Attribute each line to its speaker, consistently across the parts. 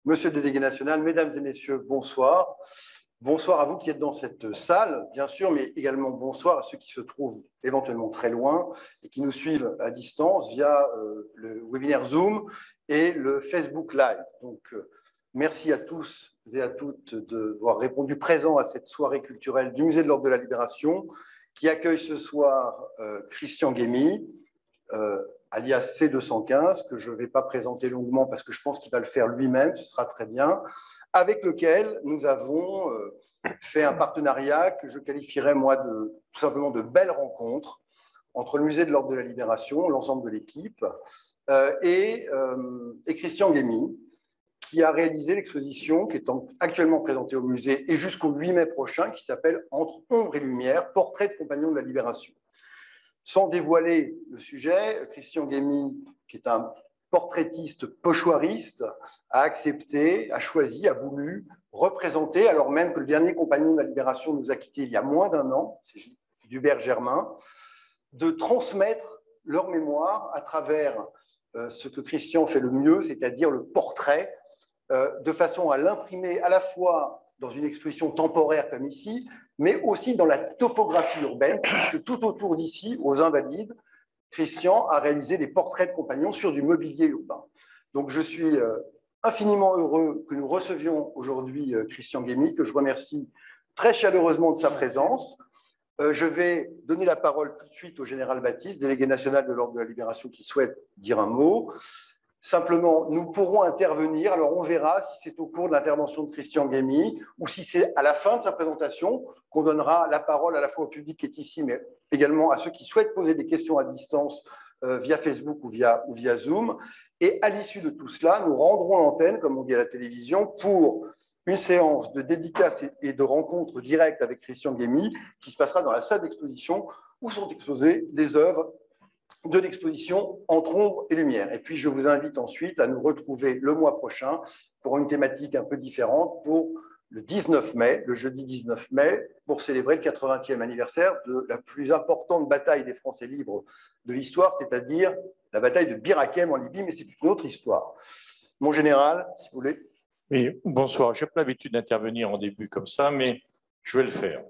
Speaker 1: Monsieur le délégué national, mesdames et messieurs, bonsoir. Bonsoir à vous qui êtes dans cette salle, bien sûr, mais également bonsoir à ceux qui se trouvent éventuellement très loin et qui nous suivent à distance via le webinaire Zoom et le Facebook Live. Donc, merci à tous et à toutes d'avoir répondu présent à cette soirée culturelle du Musée de l'Ordre de la Libération qui accueille ce soir Christian Guémy, alias C215, que je ne vais pas présenter longuement parce que je pense qu'il va le faire lui-même, ce sera très bien, avec lequel nous avons fait un partenariat que je qualifierais, moi, tout simplement de belle rencontre entre le Musée de l'Ordre de la Libération, l'ensemble de l'équipe, et Christian Guémy, qui a réalisé l'exposition qui est actuellement présentée au musée et jusqu'au 8 mai prochain, qui s'appelle « Entre ombre et lumière, portrait de compagnons de la Libération ». Sans dévoiler le sujet, Christian Guémy, qui est un portraitiste pochoiriste, a accepté, a choisi, a voulu représenter, alors même que le dernier compagnon de la Libération nous a quittés il y a moins d'un an, c'est Hubert Germain, de transmettre leur mémoire à travers ce que Christian fait le mieux, c'est-à-dire le portrait, de façon à l'imprimer à la fois dans une exposition temporaire comme ici, mais aussi dans la topographie urbaine, puisque tout autour d'ici, aux Invalides, Christian a réalisé des portraits de compagnons sur du mobilier urbain. Donc je suis infiniment heureux que nous recevions aujourd'hui Christian Guémy, que je remercie très chaleureusement de sa présence. Je vais donner la parole tout de suite au général Baptiste, délégué national de l'Ordre de la Libération, qui souhaite dire un mot. Simplement, nous pourrons intervenir. Alors, on verra si c'est au cours de l'intervention de Christian Guémy ou si c'est à la fin de sa présentation qu'on donnera la parole à la fois au public qui est ici, mais également à ceux qui souhaitent poser des questions à distance via Facebook ou via Zoom. Et à l'issue de tout cela, nous rendrons l'antenne, comme on dit à la télévision, pour une séance de dédicaces et de rencontres directes avec Christian Guémy qui se passera dans la salle d'exposition où sont exposées des œuvres de l'exposition Entre ombre et lumière. Et puis, je vous invite ensuite à nous retrouver le mois prochain pour une thématique un peu différente pour le 19 mai, le jeudi 19 mai, pour célébrer le 80e anniversaire de la plus importante bataille des Français libres de l'histoire, c'est-à-dire la bataille de Bir Hakeim en Libye, mais c'est une autre histoire. Mon général, si vous voulez.
Speaker 2: Oui, bonsoir. Je n'ai pas l'habitude d'intervenir en début comme ça, mais je vais le faire,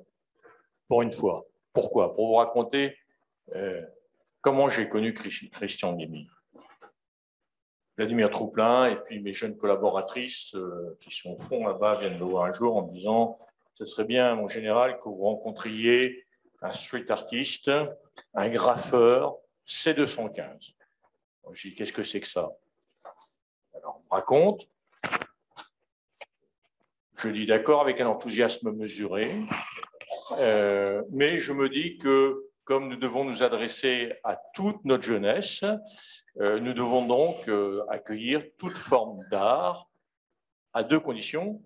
Speaker 2: pour une fois. Pourquoi? Pour vous raconter comment j'ai connu Christian Guémy. Vladimir Trouplin et puis mes jeunes collaboratrices qui sont au fond là-bas viennent me voir un jour en me disant « Ce serait bien, mon général, que vous rencontriez un street artiste, un graffeur, C215. » Je dis « Qu'est-ce que c'est que ça ?» Alors, on me raconte. Je dis d'accord avec un enthousiasme mesuré, mais je me dis que comme nous devons nous adresser à toute notre jeunesse, nous devons donc accueillir toute forme d'art à deux conditions,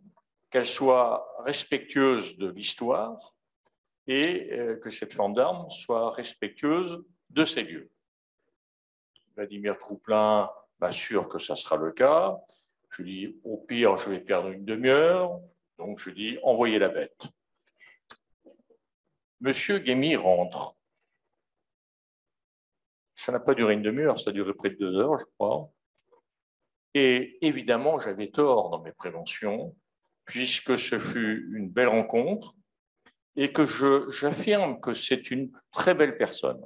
Speaker 2: qu'elle soit respectueuse de l'histoire et que cette forme d'art soit respectueuse de ces lieux. Vladimir Trouplin m'assure que ça sera le cas. Je dis, au pire, je vais perdre une demi-heure. Donc, je dis, envoyez la bête. Monsieur Guémy rentre. Ça n'a pas duré une demi-heure, ça a duré près de 2 heures, je crois. Et évidemment, j'avais tort dans mes préventions, puisque ce fut une belle rencontre et que j'affirme que c'est une très belle personne.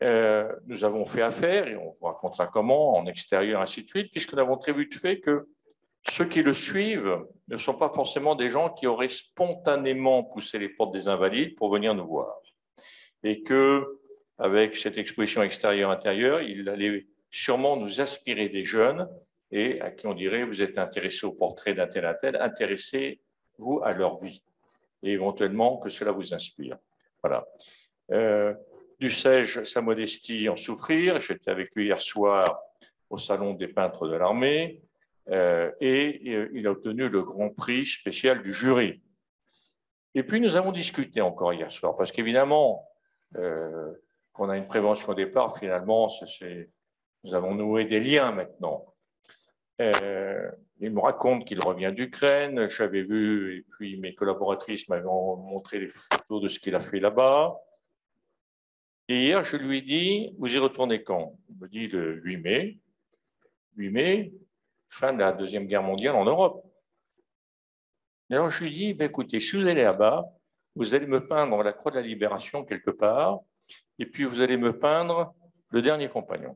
Speaker 2: Nous avons fait affaire, et on vous racontera comment, en extérieur, ainsi de suite, puisque nous avons très vite fait que ceux qui le suivent ne sont pas forcément des gens qui auraient spontanément poussé les portes des Invalides pour venir nous voir. Et qu'avec cette exposition extérieure-intérieure, il allait sûrement nous aspirer des jeunes et à qui on dirait, vous êtes intéressé au portrait d'un tel à tel, intéressez-vous à leur vie. Et éventuellement que cela vous inspire. Voilà. Dussé-je sa modestie en souffrir? J'étais avec lui hier soir au Salon des peintres de l'armée et il a obtenu le grand prix spécial du jury. Et puis nous avons discuté encore hier soir, parce qu'évidemment, qu'on a une prévention au départ, finalement, nous avons noué des liens maintenant. Il me raconte qu'il revient d'Ukraine, j'avais vu, et puis mes collaboratrices m'avaient montré les photos de ce qu'il a fait là-bas. Et hier, je lui ai dit, vous y retournez quand? Il me dit le 8 mai. 8 mai, fin de la Deuxième Guerre mondiale en Europe. Et alors je lui dis, ben, écoutez, si vous allez là-bas, vous allez me peindre la Croix de la Libération quelque part, et puis vous allez me peindre le dernier compagnon.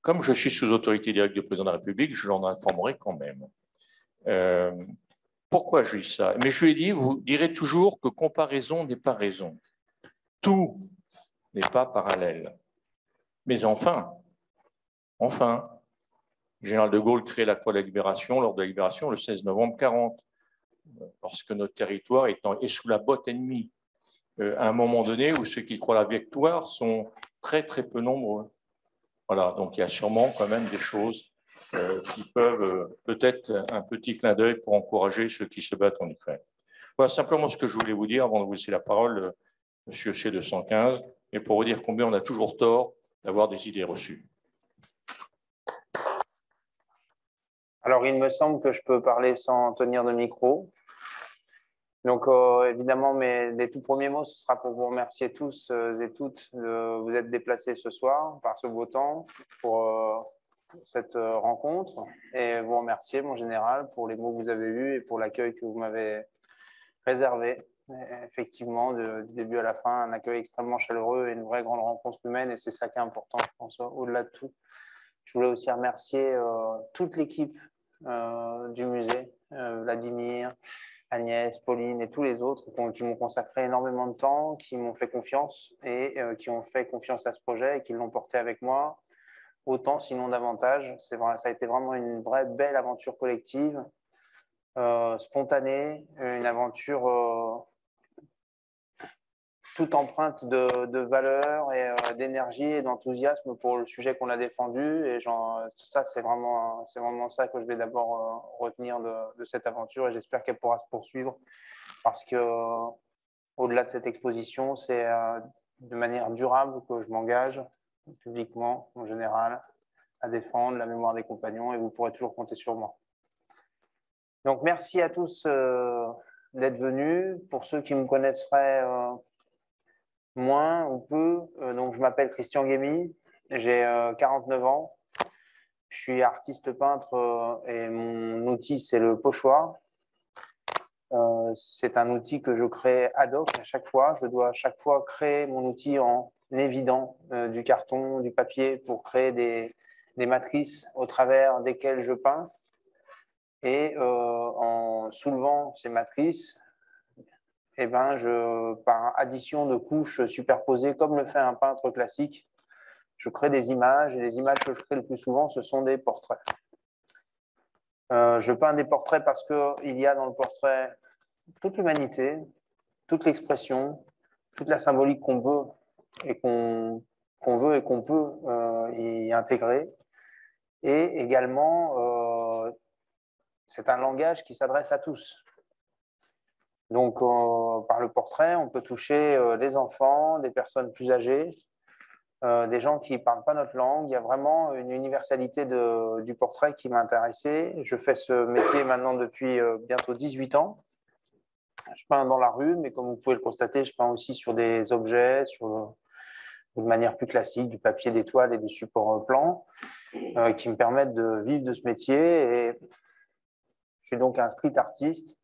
Speaker 2: Comme je suis sous autorité directe du président de la République, je l'en informerai quand même. Pourquoi je dis ça? Mais je lui ai dit, vous direz toujours que comparaison n'est pas raison. Tout n'est pas parallèle. Mais enfin, le général de Gaulle crée la Croix de la Libération lors de la Libération le 16 novembre 1940, lorsque notre territoire est sous la botte ennemie, à un moment donné où ceux qui croient à la victoire sont très très peu nombreux. Voilà, donc il y a sûrement quand même des choses qui peuvent peut-être un petit clin d'œil pour encourager ceux qui se battent en Ukraine. Voilà simplement ce que je voulais vous dire avant de vous laisser la parole, Monsieur C215, et pour vous dire combien on a toujours tort d'avoir des idées reçues.
Speaker 3: Alors, il me semble que je peux parler sans tenir de micro. Donc, évidemment, les tout premiers mots, ce sera pour vous remercier tous et toutes de vous être déplacés ce soir par ce beau temps pour cette rencontre et vous remercier, mon général, pour les mots que vous avez eus et pour l'accueil que vous m'avez réservé. Et effectivement, du début à la fin, un accueil extrêmement chaleureux et une vraie grande rencontre humaine, et c'est ça qui est important, je pense, au-delà de tout. Je voulais aussi remercier toute l'équipe du musée, Vladimir, Agnès, Pauline et tous les autres qui m'ont consacré énormément de temps, qui m'ont fait confiance et qui ont fait confiance à ce projet et qui l'ont porté avec moi, autant sinon davantage. C'est vrai, ça a été vraiment une vraie belle aventure collective, spontanée, une aventure toute empreinte de valeur et d'énergie et d'enthousiasme pour le sujet qu'on a défendu. Et ça, c'est vraiment ça que je vais d'abord retenir de cette aventure, et j'espère qu'elle pourra se poursuivre parce que au-delà de cette exposition, c'est de manière durable que je m'engage publiquement, en général, à défendre la mémoire des compagnons, et vous pourrez toujours compter sur moi. Donc, merci à tous d'être venus. Pour ceux qui me connaisseraient moins ou peu, donc je m'appelle Christian Guémy, j'ai 49 ans, je suis artiste peintre et mon outil c'est le pochoir. C'est un outil que je crée ad hoc à chaque fois. Je dois à chaque fois créer mon outil en évident du carton, du papier pour créer des matrices au travers desquelles je peins. Et en soulevant ces matrices, eh ben, par addition de couches superposées, comme le fait un peintre classique, je crée des images. Et les images que je crée le plus souvent, ce sont des portraits. Je peins des portraits parce qu'il y a dans le portrait toute l'humanité, toute l'expression, toute la symbolique qu'on veut et qu'on peut y intégrer. Et également, c'est un langage qui s'adresse à tous. Donc, par le portrait, on peut toucher les enfants, des personnes plus âgées, des gens qui ne parlent pas notre langue. Il y a vraiment une universalité du portrait qui m'a intéressé. Je fais ce métier maintenant depuis bientôt 18 ans. Je peins dans la rue, mais comme vous pouvez le constater, je peins aussi sur des objets, de manière plus classique, du papier, des toiles et des supports plans, qui me permettent de vivre de ce métier. Et je suis donc un street artiste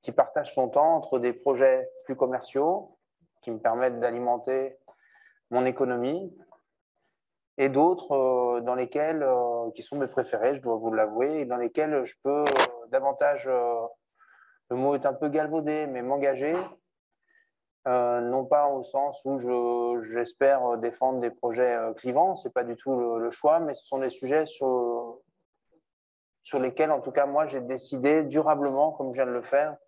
Speaker 3: qui partage son temps entre des projets plus commerciaux, qui me permettent d'alimenter mon économie, et d'autres dans lesquels, qui sont mes préférés, je dois vous l'avouer, et dans lesquels je peux davantage, le mot est un peu galvaudé, mais m'engager, non pas au sens où j'espère défendre des projets clivants, ce n'est pas du tout le choix, mais ce sont des sujets sur lesquels, en tout cas, moi, j'ai décidé durablement, comme je viens de le faire,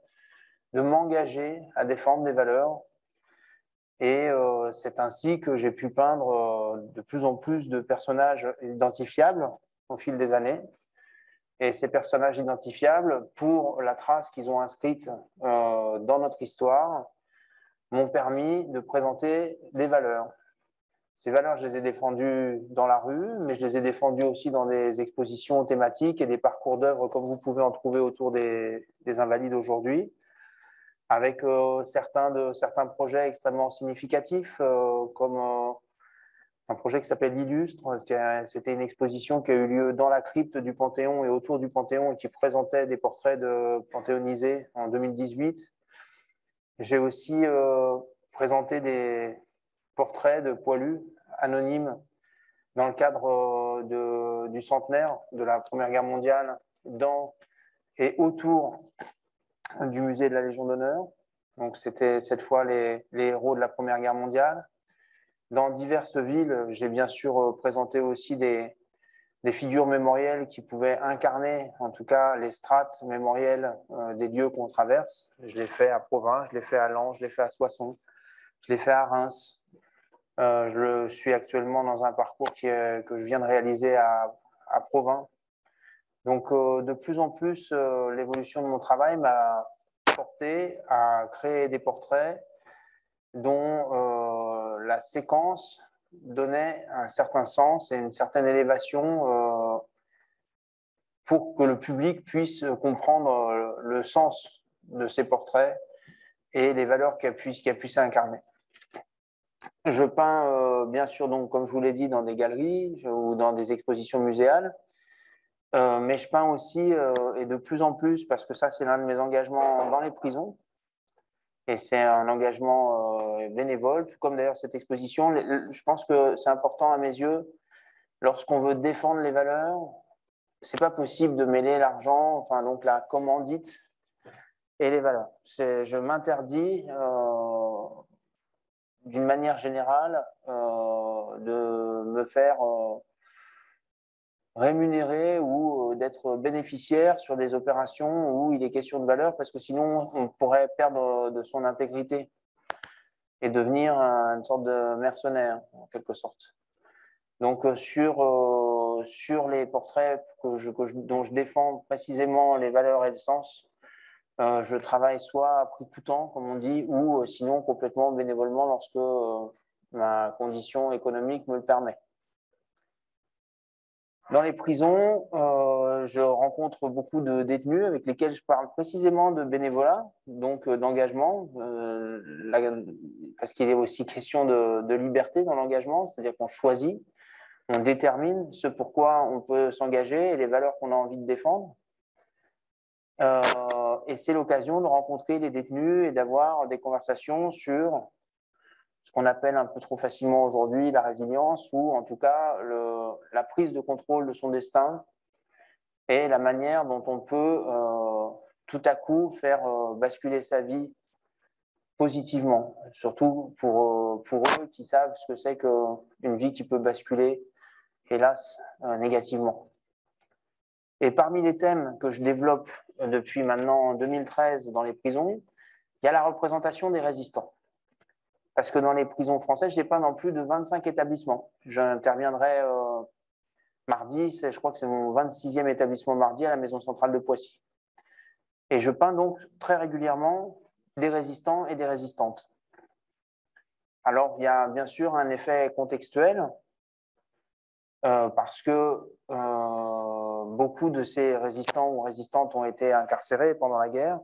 Speaker 3: de m'engager à défendre des valeurs. Et c'est ainsi que j'ai pu peindre de plus en plus de personnages identifiables au fil des années. Et ces personnages identifiables, pour la trace qu'ils ont inscrite dans notre histoire, m'ont permis de présenter des valeurs. Ces valeurs, je les ai défendues dans la rue, mais je les ai défendues aussi dans des expositions thématiques et des parcours d'œuvres comme vous pouvez en trouver autour des Invalides aujourd'hui, avec certains projets extrêmement significatifs, comme un projet qui s'appelle l'Illustre. C'était une exposition qui a eu lieu dans la crypte du Panthéon et autour du Panthéon et qui présentait des portraits de panthéonisés en 2018. J'ai aussi présenté des portraits de poilus anonymes dans le cadre du centenaire de la Première Guerre mondiale dans et autour du musée de la Légion d'honneur. Donc, c'était cette fois les héros de la Première Guerre mondiale. Dans diverses villes, j'ai bien sûr présenté aussi des figures mémorielles qui pouvaient incarner, en tout cas, les strates mémorielles des lieux qu'on traverse. Je l'ai fait à Provins, je l'ai fait à Lens, je l'ai fait à Soissons, je l'ai fait à Reims. Je suis actuellement dans un parcours que je viens de réaliser à Provins. Donc, de plus en plus, l'évolution de mon travail m'a porté à créer des portraits dont la séquence donnait un certain sens et une certaine élévation pour que le public puisse comprendre le sens de ces portraits et les valeurs qu'elle puisse incarner. Je peins, bien sûr, donc, comme je vous l'ai dit, dans des galeries ou dans des expositions muséales, mais je peins aussi, et de plus en plus, parce que ça, c'est l'un de mes engagements dans les prisons, et c'est un engagement bénévole, tout comme d'ailleurs cette exposition. Je pense que c'est important à mes yeux, lorsqu'on veut défendre les valeurs, c'est pas possible de mêler l'argent, enfin donc la commandite et les valeurs. Je m'interdis, d'une manière générale, de me faire rémunérer ou d'être bénéficiaire sur des opérations où il est question de valeur, parce que sinon on pourrait perdre de son intégrité et devenir une sorte de mercenaire en quelque sorte. Donc sur les portraits dont je défends précisément les valeurs et le sens, je travaille soit à prix coûtant, comme on dit, ou sinon complètement bénévolement lorsque ma condition économique me le permet. Dans les prisons, je rencontre beaucoup de détenus avec lesquels je parle précisément de bénévolat, donc d'engagement, parce qu'il est aussi question de liberté dans l'engagement, c'est-à-dire qu'on choisit, on détermine ce pourquoi on peut s'engager et les valeurs qu'on a envie de défendre. Et c'est l'occasion de rencontrer les détenus et d'avoir des conversations sur ce qu'on appelle un peu trop facilement aujourd'hui la résilience, ou en tout cas la prise de contrôle de son destin et la manière dont on peut tout à coup faire basculer sa vie positivement, surtout pour eux qui savent ce que c'est qu'une vie qui peut basculer, hélas, négativement. Et parmi les thèmes que je développe depuis maintenant 2013 dans les prisons, il y a la représentation des résistants. Parce que dans les prisons françaises, j'ai peint dans plus de 25 établissements. J'interviendrai mardi, je crois que c'est mon 26e établissement mardi à la Maison centrale de Poissy. Et je peins donc très régulièrement des résistants et des résistantes. Alors, il y a bien sûr un effet contextuel, parce que beaucoup de ces résistants ou résistantes ont été incarcérés pendant la guerre.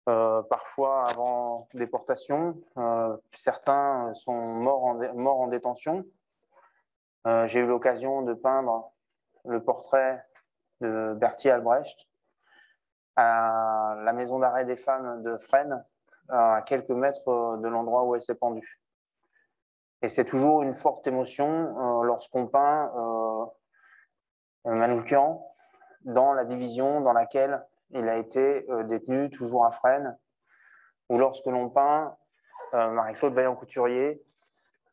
Speaker 3: Parfois avant déportation, certains sont morts en détention. J'ai eu l'occasion de peindre le portrait de Berthier Albrecht à la maison d'arrêt des femmes de Fresnes, à quelques mètres de l'endroit où elle s'est pendue. Et c'est toujours une forte émotion lorsqu'on peint Manoukian dans la division dans laquelle il a été détenu, toujours à Fresnes, ou lorsque l'on peint Marie-Claude Vaillant-Couturier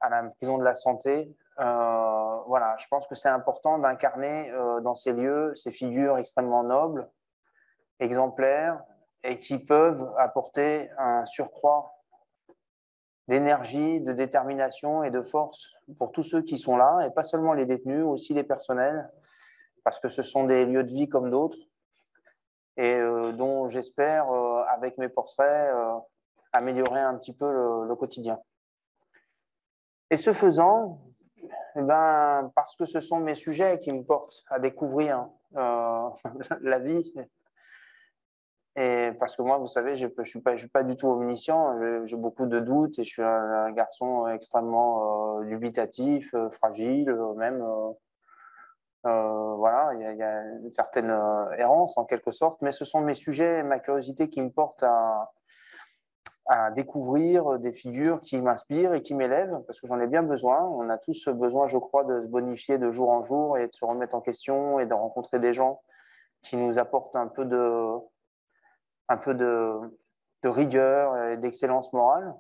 Speaker 3: à la prison de la Santé. Voilà, je pense que c'est important d'incarner dans ces lieux ces figures extrêmement nobles, exemplaires, et qui peuvent apporter un surcroît d'énergie, de détermination et de force pour tous ceux qui sont là, et pas seulement les détenus, aussi les personnels, parce que ce sont des lieux de vie comme d'autres, et dont j'espère, avec mes portraits, améliorer un petit peu le quotidien. Et ce faisant, parce que ce sont mes sujets qui me portent à découvrir la vie, Et parce que moi, vous savez, je ne suis pas du tout omniscient, j'ai beaucoup de doutes et je suis un garçon extrêmement dubitatif, fragile, même. Voilà, il y a une certaine errance en quelque sorte, mais ce sont mes sujets et ma curiosité qui me portent à découvrir des figures qui m'inspirent et qui m'élèvent, parce que j'en ai bien besoin. On a tous besoin, je crois, de se bonifier de jour en jour et de se remettre en question et de rencontrer des gens qui nous apportent un peu de rigueur et d'excellence morale.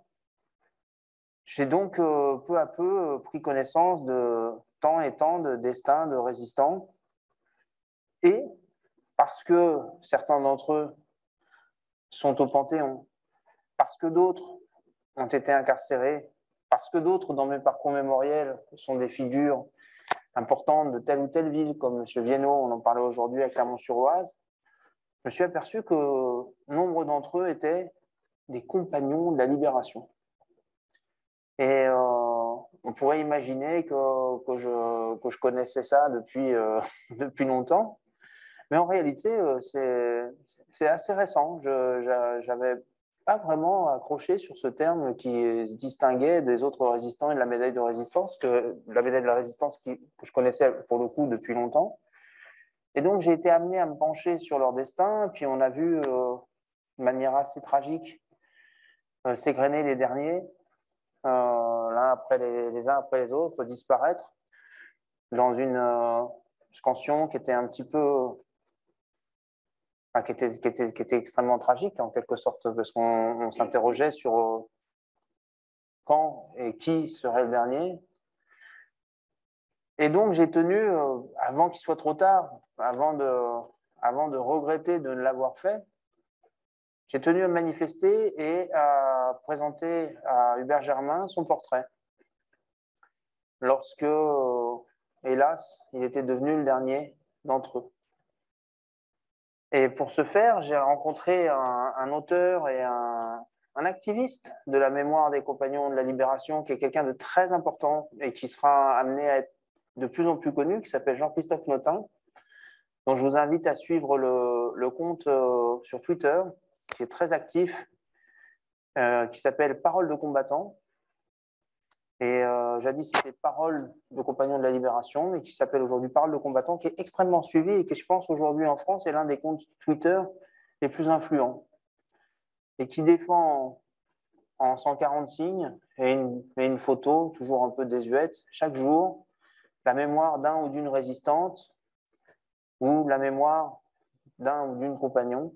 Speaker 3: J'ai donc peu à peu pris connaissance de tant et tant de destins de résistants. Et parce que certains d'entre eux sont au Panthéon, parce que d'autres ont été incarcérés, parce que d'autres, dans mes parcours mémoriels, sont des figures importantes de telle ou telle ville, comme M. Viennot, on en parlait aujourd'hui à Clermont-sur-Oise, je me suis aperçu que nombre d'entre eux étaient des compagnons de la libération. Et on pourrait imaginer que je connaissais ça depuis longtemps, mais en réalité, c'est assez récent. Je n'avais pas vraiment accroché sur ce terme qui se distinguait des autres résistants et de la médaille de résistance, la médaille de la résistance que je connaissais pour le coup depuis longtemps. Et donc, j'ai été amené à me pencher sur leur destin, puis on a vu de manière assez tragique s'égrener les derniers, les uns après les autres, disparaître dans une scansion qui était un petit peu, enfin, qui était extrêmement tragique en quelque sorte, parce qu'on s'interrogeait sur quand et qui serait le dernier. Et donc j'ai tenu, avant qu'il soit trop tard, avant de regretter de ne l'avoir fait, j'ai tenu à manifester et à présenter à Hubert Germain son portrait. Lorsque, hélas, il était devenu le dernier d'entre eux. Et pour ce faire, j'ai rencontré un auteur et un activiste de la mémoire des compagnons de la libération, qui est quelqu'un de très important et qui sera amené à être de plus en plus connu, qui s'appelle Jean-Christophe Notin, dont je vous invite à suivre le compte sur Twitter, qui est très actif, qui s'appelle Parole de combattant. Et jadis, c'était Parole de compagnons de la libération, mais qui s'appelle aujourd'hui Parole de combattant, qui est extrêmement suivi et qui, je pense, aujourd'hui en France, est l'un des comptes Twitter les plus influents et qui défend en 140 signes et une photo, toujours un peu désuète, chaque jour, la mémoire d'un ou d'une résistante ou la mémoire d'un ou d'une compagnon,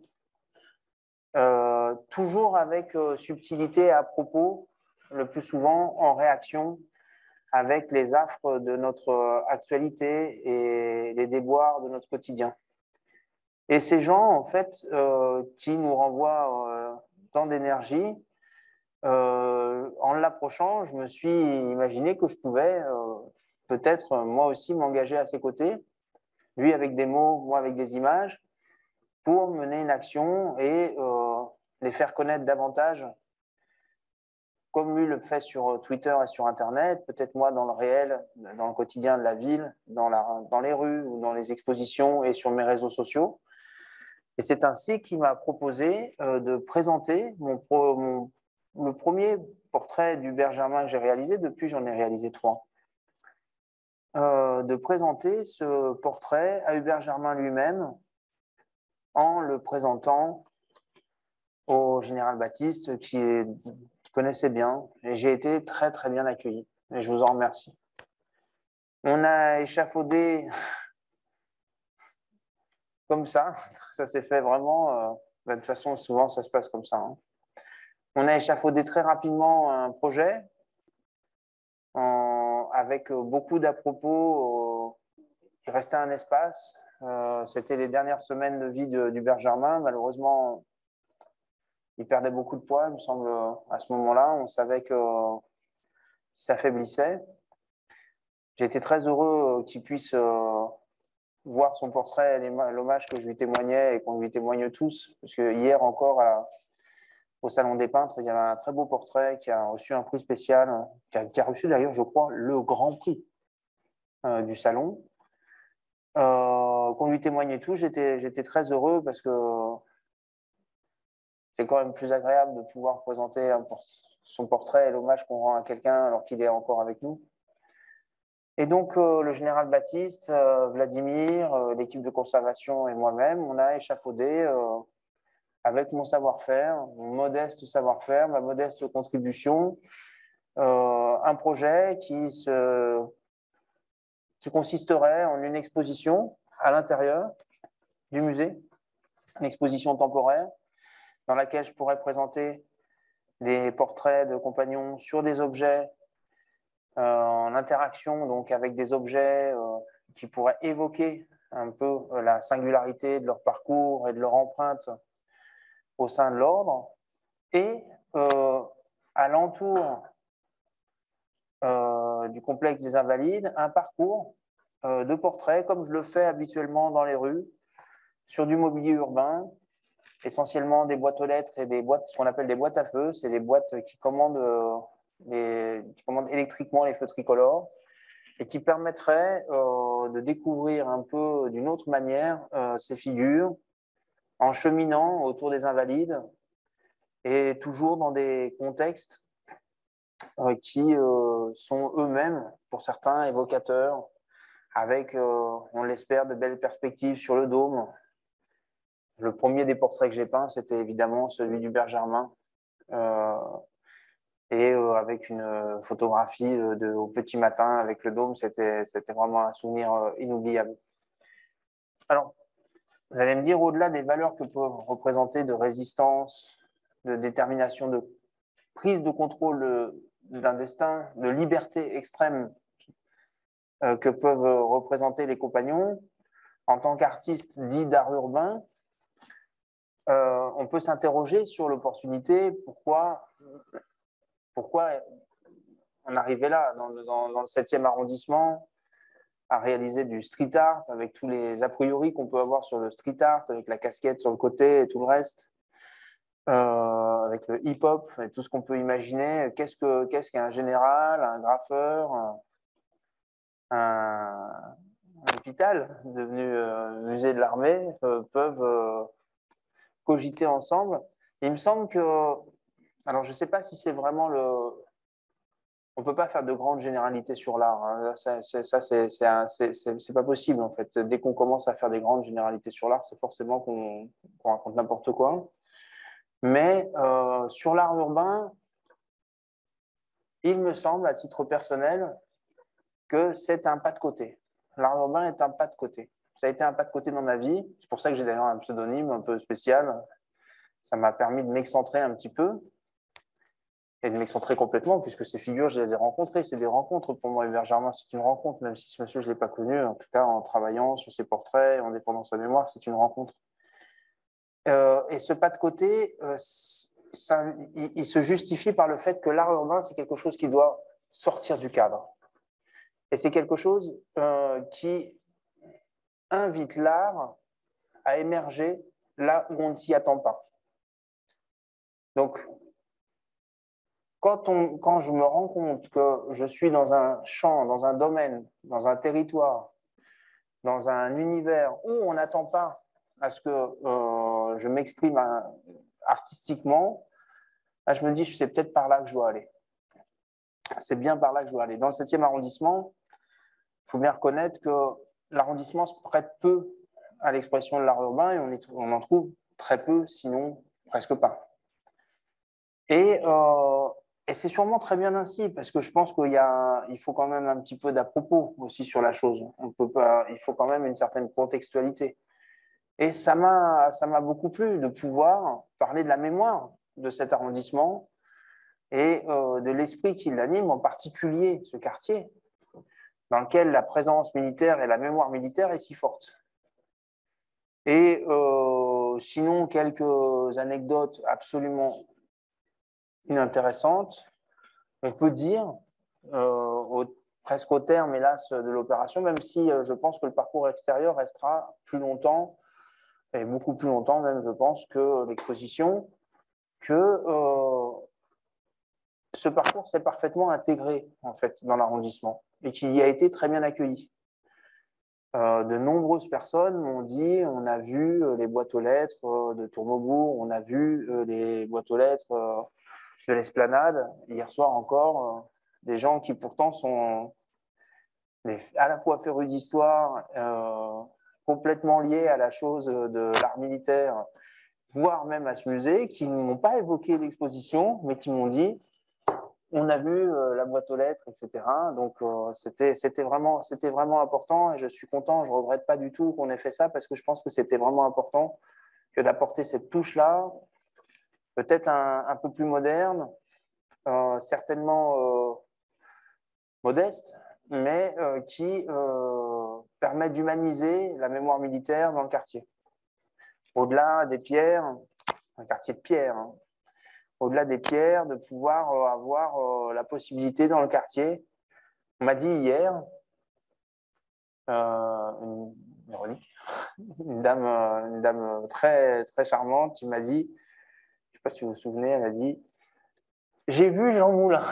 Speaker 3: toujours avec subtilité et à propos, le plus souvent en réaction avec les affres de notre actualité et les déboires de notre quotidien. Et ces gens, en fait, qui nous renvoient tant d'énergie, en l'approchant, je me suis imaginé que je pouvais peut-être moi aussi m'engager à ses côtés, lui avec des mots, moi avec des images, pour mener une action et les faire connaître davantage, comme lui le fait sur Twitter et sur Internet, peut-être moi dans le réel, dans le quotidien de la ville, dans les rues ou dans les expositions et sur mes réseaux sociaux. Et c'est ainsi qu'il m'a proposé de présenter le premier portrait d'Hubert Germain que j'ai réalisé. Depuis, j'en ai réalisé 3. De présenter ce portrait à Hubert Germain lui-même en le présentant au général Baptiste qui connaissait bien. Et j'ai été très, très bien accueilli. Et je vous en remercie. On a échafaudé comme ça. Ça s'est fait vraiment. De toute façon, souvent, ça se passe comme ça. Hein. On a échafaudé très rapidement un projet avec beaucoup d'à-propos. Il restait un espace. C'était les dernières semaines de vie d'Hubert Germain. Malheureusement, il perdait beaucoup de poids, il me semble, à ce moment-là. On savait qu'il s'affaiblissait. J'ai été très heureux qu'il puisse voir son portrait, l'hommage que je lui témoignais et qu'on lui témoigne tous. Parce que hier encore, au Salon des Peintres, il y avait un très beau portrait qui a reçu un prix spécial, qui a reçu d'ailleurs, je crois, le grand prix du Salon. Qu'on lui témoignait tous, j'étais très heureux parce que c'est quand même plus agréable de pouvoir présenter son portrait et l'hommage qu'on rend à quelqu'un alors qu'il est encore avec nous. Et donc, le général Baptiste, Vladimir, l'équipe de conservation et moi-même, on a échafaudé avec mon savoir-faire, mon modeste savoir-faire, ma modeste contribution, un projet qui consisterait en une exposition à l'intérieur du musée, une exposition temporaire dans laquelle je pourrais présenter des portraits de compagnons sur des objets en interaction donc avec des objets qui pourraient évoquer un peu la singularité de leur parcours et de leur empreinte au sein de l'ordre. Et à l'entour du complexe des Invalides, un parcours de portraits comme je le fais habituellement dans les rues, sur du mobilier urbain, essentiellement des boîtes aux lettres et des boîtes, ce qu'on appelle des boîtes à feu. C'est des boîtes qui commandent électriquement les feux tricolores et qui permettraient de découvrir un peu d'une autre manière ces figures en cheminant autour des Invalides et toujours dans des contextes qui sont eux-mêmes, pour certains, évocateurs, avec, on l'espère, de belles perspectives sur le dôme. Le premier des portraits que j'ai peints, c'était évidemment celui d'Hubert Germain, et avec une photographie au petit matin avec le dôme, c'était vraiment un souvenir inoubliable. Alors, vous allez me dire, au-delà des valeurs que peuvent représenter de résistance, de détermination, de prise de contrôle d'un destin, de liberté extrême que peuvent représenter les compagnons, en tant qu'artistes dits d'art urbain, on peut s'interroger sur l'opportunité, pourquoi on arrivait là, dans le 7e arrondissement, à réaliser du street art, avec tous les a priori qu'on peut avoir sur le street art, avec la casquette sur le côté et tout le reste, avec le hip-hop et tout ce qu'on peut imaginer. Qu'est-ce qu'un général, un graffeur, un hôpital devenu musée de l'armée peuvent cogiter ensemble. Et il me semble que, alors je ne sais pas si c'est vraiment on ne peut pas faire de grandes généralités sur l'art. Hein. C'est pas possible en fait. Dès qu'on commence à faire des grandes généralités sur l'art, c'est forcément qu'on raconte n'importe quoi. Mais sur l'art urbain, il me semble, à titre personnel, que c'est un pas de côté. L'art urbain est un pas de côté. Ça a été un pas de côté dans ma vie. C'est pour ça que j'ai d'ailleurs un pseudonyme un peu spécial. Ça m'a permis de m'excentrer un petit peu et de m'excentrer complètement, puisque ces figures, je les ai rencontrées. C'est des rencontres pour moi. Hubert Germain, c'est une rencontre, même si ce monsieur, je ne l'ai pas connu. En tout cas, en travaillant sur ses portraits, en défendant sa mémoire, c'est une rencontre. Et ce pas de côté, il se justifie par le fait que l'art urbain, c'est quelque chose qui doit sortir du cadre. Et c'est quelque chose qui invite l'art à émerger là où on ne s'y attend pas. Donc, quand je me rends compte que je suis dans un champ, dans un domaine, dans un territoire, dans un univers où on n'attend pas à ce que je m'exprime artistiquement, là, je me dis, c'est peut-être par là que je dois aller. C'est bien par là que je dois aller. Dans le 7e arrondissement, il faut bien reconnaître que l'arrondissement se prête peu à l'expression de l'art urbain et on en trouve très peu, sinon presque pas. Et c'est sûrement très bien ainsi, parce que je pense qu'il faut quand même un petit peu d'à-propos aussi sur la chose. Il faut quand même une certaine contextualité. Et ça m'a beaucoup plu de pouvoir parler de la mémoire de cet arrondissement et de l'esprit qui l'anime, en particulier ce quartier, dans lequel la présence militaire et la mémoire militaire est si forte. Et sinon, quelques anecdotes absolument inintéressantes. On peut dire, presque au terme, hélas, de l'opération, même si je pense que le parcours extérieur restera plus longtemps, et beaucoup plus longtemps même, je pense, que l'exposition, que ce parcours s'est parfaitement intégré, en fait, dans l'arrondissement, et qu'il y a été très bien accueilli. De nombreuses personnes m'ont dit, on a vu les boîtes aux lettres de Tourmaubourg, on a vu les boîtes aux lettres de l'Esplanade, hier soir encore, des gens qui pourtant sont à la fois férus d'histoire, complètement liés à la chose de l'art militaire, voire même à ce musée, qui ne m'ont pas évoqué l'exposition, mais qui m'ont dit on a vu la boîte aux lettres, etc. Donc, c'était vraiment important et je suis content. Je ne regrette pas du tout qu'on ait fait ça parce que je pense que c'était vraiment important que d'apporter cette touche-là, peut-être un peu plus moderne, certainement modeste, mais qui permet d'humaniser la mémoire militaire dans le quartier. Au-delà des pierres, un quartier de pierre, hein, au-delà des pierres, de pouvoir avoir la possibilité dans le quartier. On m'a dit hier, une dame très, très charmante, qui m'a dit, je ne sais pas si vous vous souvenez, elle a dit « J'ai vu Jean Moulin ».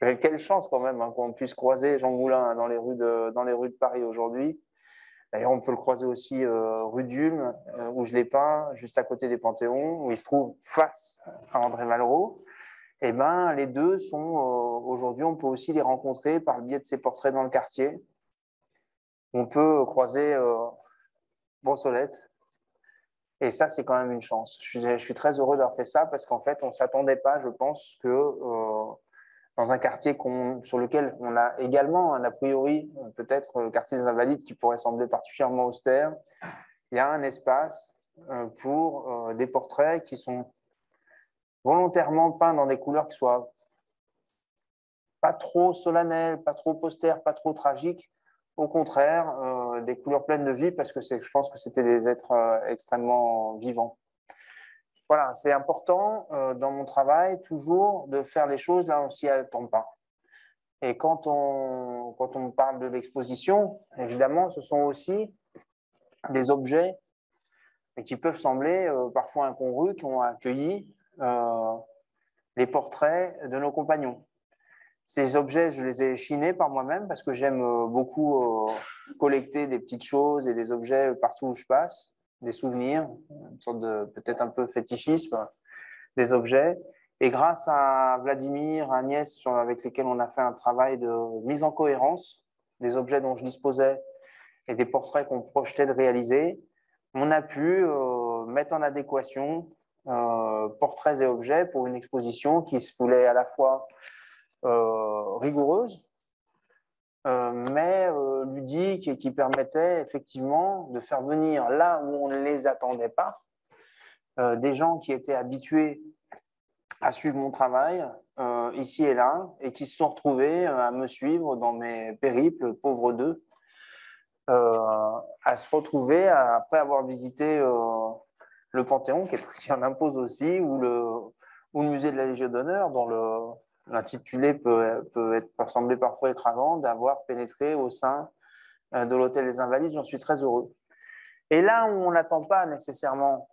Speaker 3: Quelle chance quand même hein, qu'on puisse croiser Jean Moulin dans les rues de Paris aujourd'hui. D'ailleurs, on peut le croiser aussi rue d'Ulm, où je l'ai peint, juste à côté des Panthéons, où il se trouve face à André Malraux. Eh ben, les deux sont, aujourd'hui, on peut aussi les rencontrer par le biais de ces portraits dans le quartier. On peut croiser Brossolette. Et ça, c'est quand même une chance. Je suis très heureux d'avoir fait ça parce qu'en fait, on ne s'attendait pas, je pense, que dans un quartier sur lequel on a également un a priori, peut-être le quartier des Invalides qui pourrait sembler particulièrement austère, il y a un espace pour des portraits qui sont volontairement peints dans des couleurs qui soient pas trop solennelles, pas trop austères, pas trop tragiques. Au contraire, des couleurs pleines de vie parce que je pense que c'était des êtres extrêmement vivants. Voilà, c'est important dans mon travail toujours de faire les choses là où on s'y attend pas. Et quand on parle de l'exposition, évidemment, ce sont aussi des objets qui peuvent sembler parfois incongrus, qui ont accueilli les portraits de nos compagnons. Ces objets, je les ai chinés par moi-même parce que j'aime beaucoup collecter des petites choses et des objets partout où je passe, des souvenirs, une sorte de peut-être un peu fétichisme des objets. Et grâce à Vladimir, à Agnès, avec lesquels on a fait un travail de mise en cohérence des objets dont je disposais et des portraits qu'on projetait de réaliser, on a pu mettre en adéquation portraits et objets pour une exposition qui se voulait à la fois rigoureuse, mais ludique et qui permettait effectivement de faire venir là où on ne les attendait pas, des gens qui étaient habitués à suivre mon travail ici et là et qui se sont retrouvés à me suivre dans mes périples, pauvres d'eux, à se retrouver après avoir visité le Panthéon qui en impose aussi ou le musée de la Légion d'honneur dont l'intitulé peut sembler parfois écrasant, d'avoir pénétré au sein de l'Hôtel des Invalides. J'en suis très heureux. Et là où on n'attend pas nécessairement,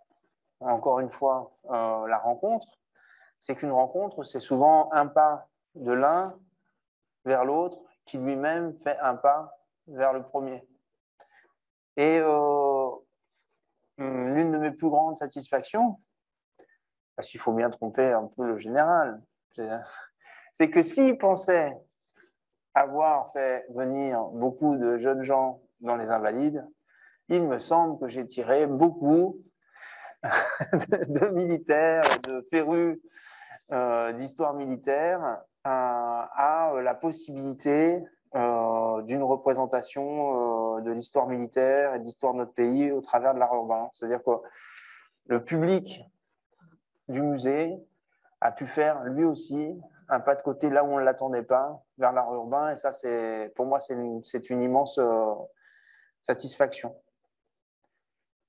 Speaker 3: encore une fois, la rencontre, c'est qu'une rencontre, c'est souvent un pas de l'un vers l'autre qui lui-même fait un pas vers le premier. Et l'une de mes plus grandes satisfactions, parce qu'il faut bien tromper un peu le général, c'est que s'il pensait avoir fait venir beaucoup de jeunes gens dans les Invalides, il me semble que j'ai tiré beaucoup de militaires, de férus d'histoire militaire à la possibilité d'une représentation de l'histoire militaire et de l'histoire de notre pays au travers de l'art urbain. C'est-à-dire que le public du musée a pu faire lui aussi un pas de côté là où on ne l'attendait pas, vers l'art urbain. Et ça, pour moi, c'est une immense satisfaction.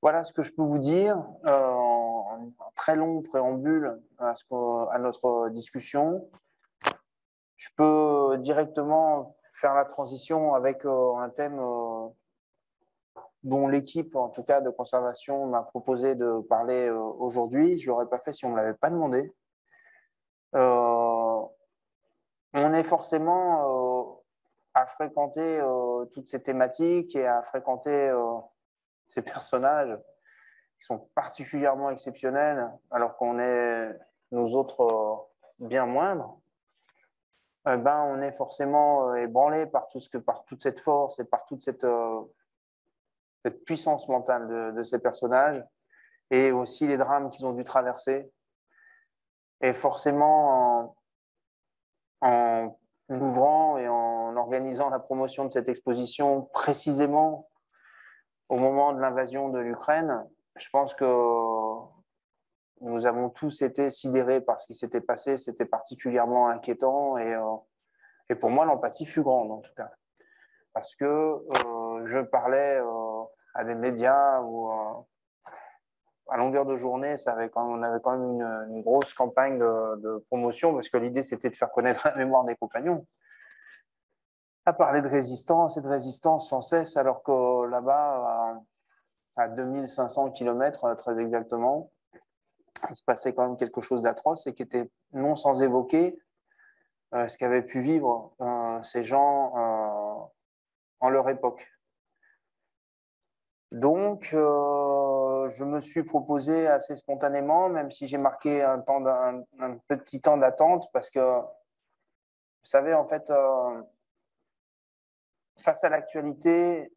Speaker 3: Voilà ce que je peux vous dire en un très long préambule à notre discussion. Je peux directement faire la transition avec un thème dont l'équipe, en tout cas de conservation, m'a proposé de parler aujourd'hui. Je ne l'aurais pas fait si on ne me l'avait pas demandé. On est forcément à fréquenter toutes ces thématiques et à fréquenter ces personnages qui sont particulièrement exceptionnels, alors qu'on est, nous autres, bien moindres, ben, on est forcément ébranlé par toute cette force et par toute cette puissance mentale de ces personnages, et aussi les drames qu'ils ont dû traverser. Et forcément, en ouvrant et en organisant la promotion de cette exposition précisément au moment de l'invasion de l'Ukraine, je pense que nous avons tous été sidérés par ce qui s'était passé. C'était particulièrement inquiétant et pour moi, l'empathie fut grande en tout cas. Parce que je parlais à des médias où à longueur de journée, on avait quand même une grosse campagne de promotion parce que l'idée, c'était de faire connaître la mémoire des compagnons. À parler de résistance et de résistance sans cesse, alors que là-bas, à 2500 km, très exactement, il se passait quand même quelque chose d'atroce et qui était non sans évoquer ce qu'avaient pu vivre ces gens en leur époque. Donc, je me suis proposé assez spontanément, même si j'ai marqué un petit temps d'attente, parce que, vous savez, en fait, face à l'actualité,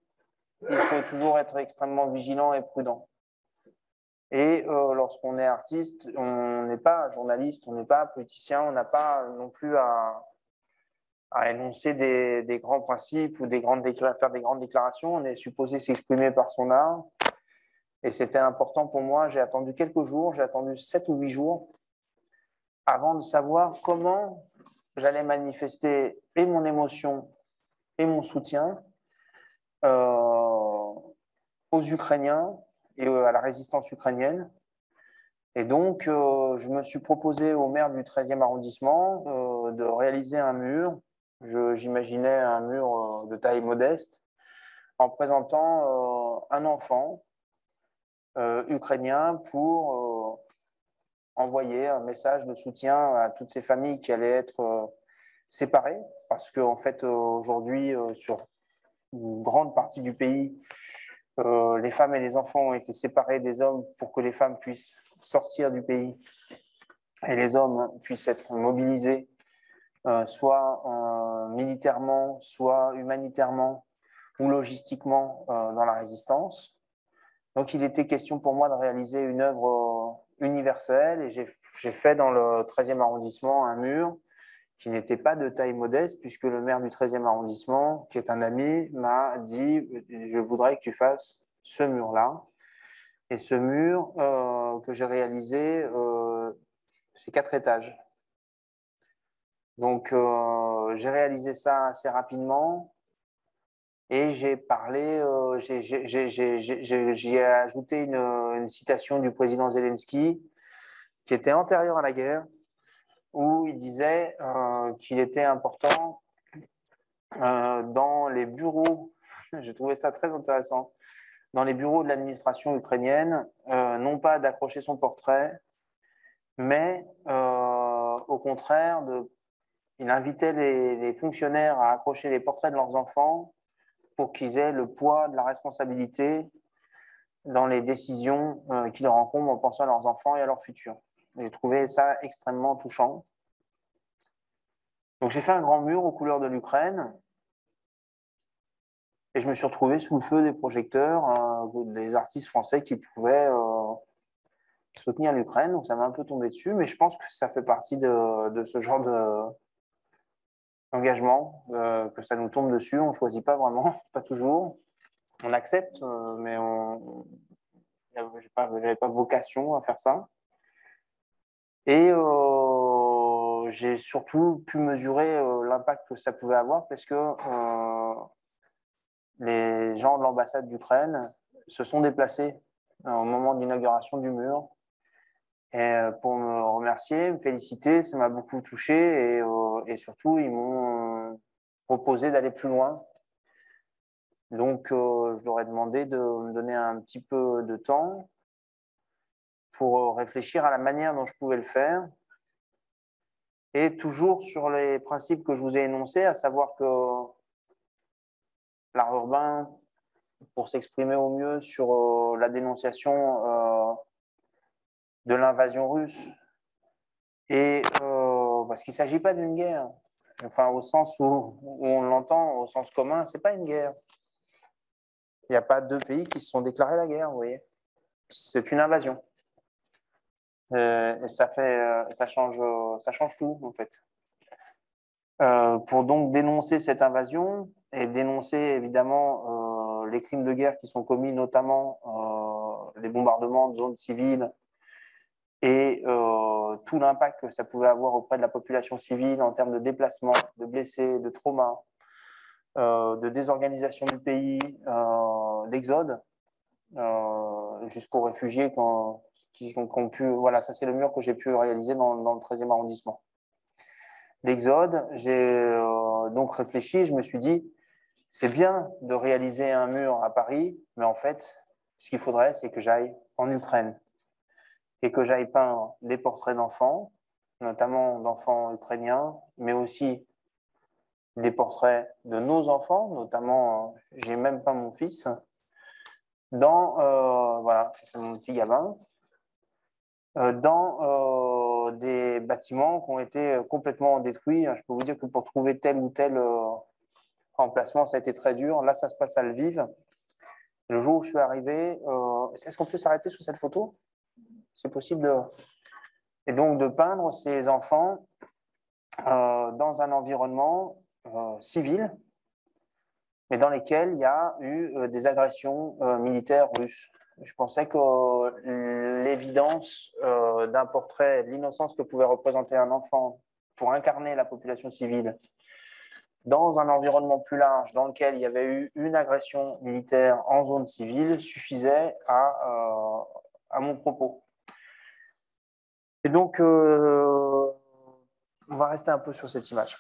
Speaker 3: il faut toujours être extrêmement vigilant et prudent. Et lorsqu'on est artiste, on n'est pas journaliste, on n'est pas politicien, on n'a pas non plus à énoncer des grands principes ou faire des grandes déclarations. On est supposé s'exprimer par son art. Et c'était important pour moi. J'ai attendu quelques jours, j'ai attendu 7 ou 8 jours avant de savoir comment j'allais manifester et mon émotion et mon soutien aux Ukrainiens et à la résistance ukrainienne. Et donc, je me suis proposé au maire du 13e arrondissement de réaliser un mur. J'imaginais un mur de taille modeste en présentant un enfant ukrainien pour envoyer un message de soutien à toutes ces familles qui allaient être séparées. Parce qu'en fait, aujourd'hui, sur une grande partie du pays, les femmes et les enfants ont été séparés des hommes pour que les femmes puissent sortir du pays et les hommes puissent être mobilisés, soit militairement, soit humanitairement ou logistiquement dans la résistance. Donc, il était question pour moi de réaliser une œuvre universelle et j'ai fait dans le 13e arrondissement un mur qui n'était pas de taille modeste puisque le maire du 13e arrondissement, qui est un ami, m'a dit « Je voudrais que tu fasses ce mur-là ». Et ce mur que j'ai réalisé, c'est 4 étages. Donc, j'ai réalisé ça assez rapidement et j'ai parlé, j'ai ajouté une citation du président Zelensky qui était antérieure à la guerre, où il disait qu'il était important dans les bureaux, j'ai trouvé ça très intéressant, dans les bureaux de l'administration ukrainienne, non pas d'accrocher son portrait, mais au contraire, il invitait les fonctionnaires à accrocher les portraits de leurs enfants pour qu'ils aient le poids de la responsabilité dans les décisions qui leur incombent en pensant à leurs enfants et à leur futur. J'ai trouvé ça extrêmement touchant. Donc j'ai fait un grand mur aux couleurs de l'Ukraine et je me suis retrouvé sous le feu des projecteurs, des artistes français qui pouvaient soutenir l'Ukraine. Donc ça m'a un peu tombé dessus, mais je pense que ça fait partie de ce genre d'engagement, que ça nous tombe dessus. On ne choisit pas vraiment, pas toujours. On accepte, mais j'avais pas vocation à faire ça. Et j'ai surtout pu mesurer l'impact que ça pouvait avoir parce que les gens de l'ambassade d'Ukraine se sont déplacés au moment de l'inauguration du mur et pour me remercier, me féliciter. Ça m'a beaucoup touché et surtout, ils m'ont proposé d'aller plus loin. Donc, je leur ai demandé de me donner un petit peu de temps pour réfléchir à la manière dont je pouvais le faire. Et toujours sur les principes que je vous ai énoncés, à savoir que l'art urbain pour s'exprimer au mieux sur la dénonciation de l'invasion russe. Et parce qu'il ne s'agit pas d'une guerre. Enfin, au sens où on l'entend, au sens commun, ce n'est pas une guerre. Il n'y a pas deux pays qui se sont déclarés la guerre, vous voyez. C'est une invasion. Et ça change tout, en fait. Pour donc dénoncer cette invasion et dénoncer évidemment les crimes de guerre qui sont commis, notamment les bombardements de zones civiles et tout l'impact que ça pouvait avoir auprès de la population civile en termes de déplacement, de blessés, de traumas, de désorganisation du pays, d'exode, jusqu'aux réfugiés qui ont pu... Voilà, ça c'est le mur que j'ai pu réaliser dans le 13e arrondissement. L'exode, j'ai donc réfléchi, je me suis dit, c'est bien de réaliser un mur à Paris, mais en fait, ce qu'il faudrait, c'est que j'aille en Ukraine et que j'aille peindre des portraits d'enfants, notamment d'enfants ukrainiens, mais aussi des portraits de nos enfants, notamment, j'ai même peint mon fils, voilà, c'est mon petit gamin, dans des bâtiments qui ont été complètement détruits. Je peux vous dire que pour trouver tel ou tel emplacement, ça a été très dur. Là, ça se passe à Lviv. Le jour où je suis arrivé, est-ce qu'on peut s'arrêter sur cette photo? C'est possible de... Et donc de peindre ces enfants dans un environnement civil, mais dans lesquels il y a eu des agressions militaires russes. Je pensais que l'évidence d'un portrait, l'innocence que pouvait représenter un enfant pour incarner la population civile dans un environnement plus large dans lequel il y avait eu une agression militaire en zone civile suffisait à mon propos. Et donc, on va rester un peu sur cette image.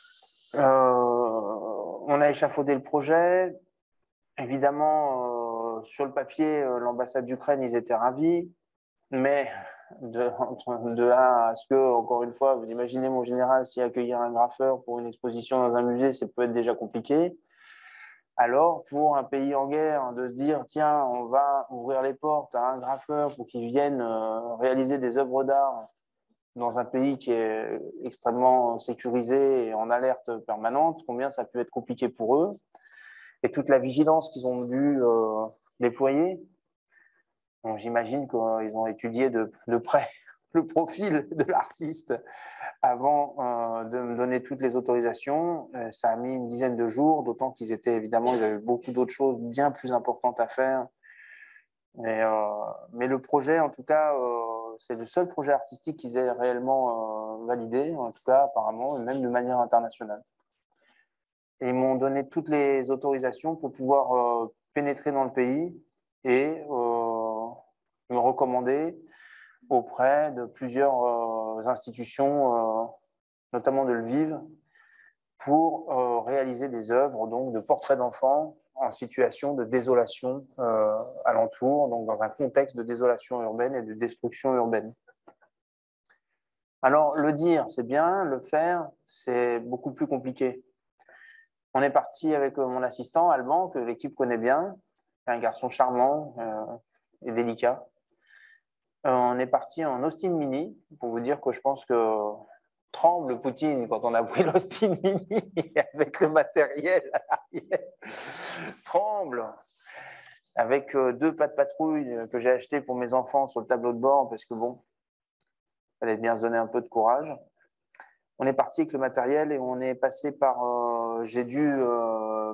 Speaker 3: On a échafaudé le projet. Évidemment, sur le papier, l'ambassade d'Ukraine, ils étaient ravis. Mais de là à ce que, encore une fois, vous imaginez mon général, si accueillir un graffeur pour une exposition dans un musée, ça peut être déjà compliqué. Alors, pour un pays en guerre, de se dire, tiens, on va ouvrir les portes à un graffeur pour qu'il vienne réaliser des œuvres d'art dans un pays qui est extrêmement sécurisé et en alerte permanente, combien ça peut être compliqué pour eux. Et toute la vigilance qu'ils ont dû déployer. Donc, j'imagine qu'ils ont étudié de près le profil de l'artiste avant de me donner toutes les autorisations. Ça a mis une dizaine de jours, d'autant qu'ils étaient évidemment, ils avaient beaucoup d'autres choses bien plus importantes à faire. Mais le projet, en tout cas, c'est le seul projet artistique qu'ils aient réellement validé, en tout cas apparemment, et même de manière internationale. Et ils m'ont donné toutes les autorisations pour pouvoir pénétrer dans le pays et me recommander auprès de plusieurs institutions, notamment de Lviv, pour réaliser des œuvres donc, de portraits d'enfants en situation de désolation alentour, donc dans un contexte de désolation urbaine et de destruction urbaine. Alors, le dire, c'est bien, le faire, c'est beaucoup plus compliqué. On est parti avec mon assistant, Alban, que l'équipe connaît bien, un garçon charmant et délicat. On est parti en Austin Mini, pour vous dire que je pense que tremble Poutine quand on a pris l'Austin Mini avec le matériel à l'arrière. Tremble avec 2 pas de patrouille que j'ai acheté pour mes enfants sur le tableau de bord parce que bon, il fallait bien se donner un peu de courage. On est parti avec le matériel et on est passé par... j'ai dû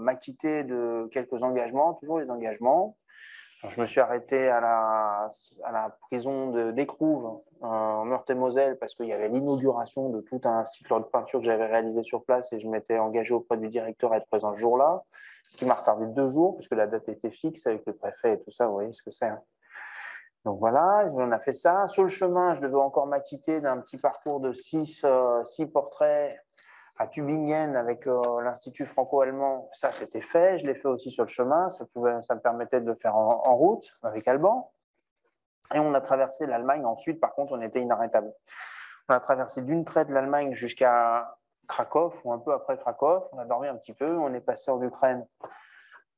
Speaker 3: m'acquitter de quelques engagements, toujours les engagements. Je me suis arrêté à la prison d'Écrouves en Meurthe-et-Moselle parce qu'il y avait l'inauguration de tout un cycle de peinture que j'avais réalisé sur place et je m'étais engagé auprès du directeur à être présent ce jour-là, ce qui m'a retardé 2 jours puisque la date était fixe avec le préfet et tout ça, vous voyez ce que c'est. Donc voilà, on a fait ça. Sur le chemin, je devais encore m'acquitter d'un petit parcours de 6 portraits à Tübingen avec l'Institut franco-allemand. Ça, c'était fait. Je l'ai fait aussi sur le chemin. Ça me permettait de le faire en route avec Alban. Et on a traversé l'Allemagne. Ensuite, par contre, on était inarrêtable. On a traversé d'une traite l'Allemagne jusqu'à Cracovie ou un peu après Cracovie. On a dormi un petit peu. On est passé en Ukraine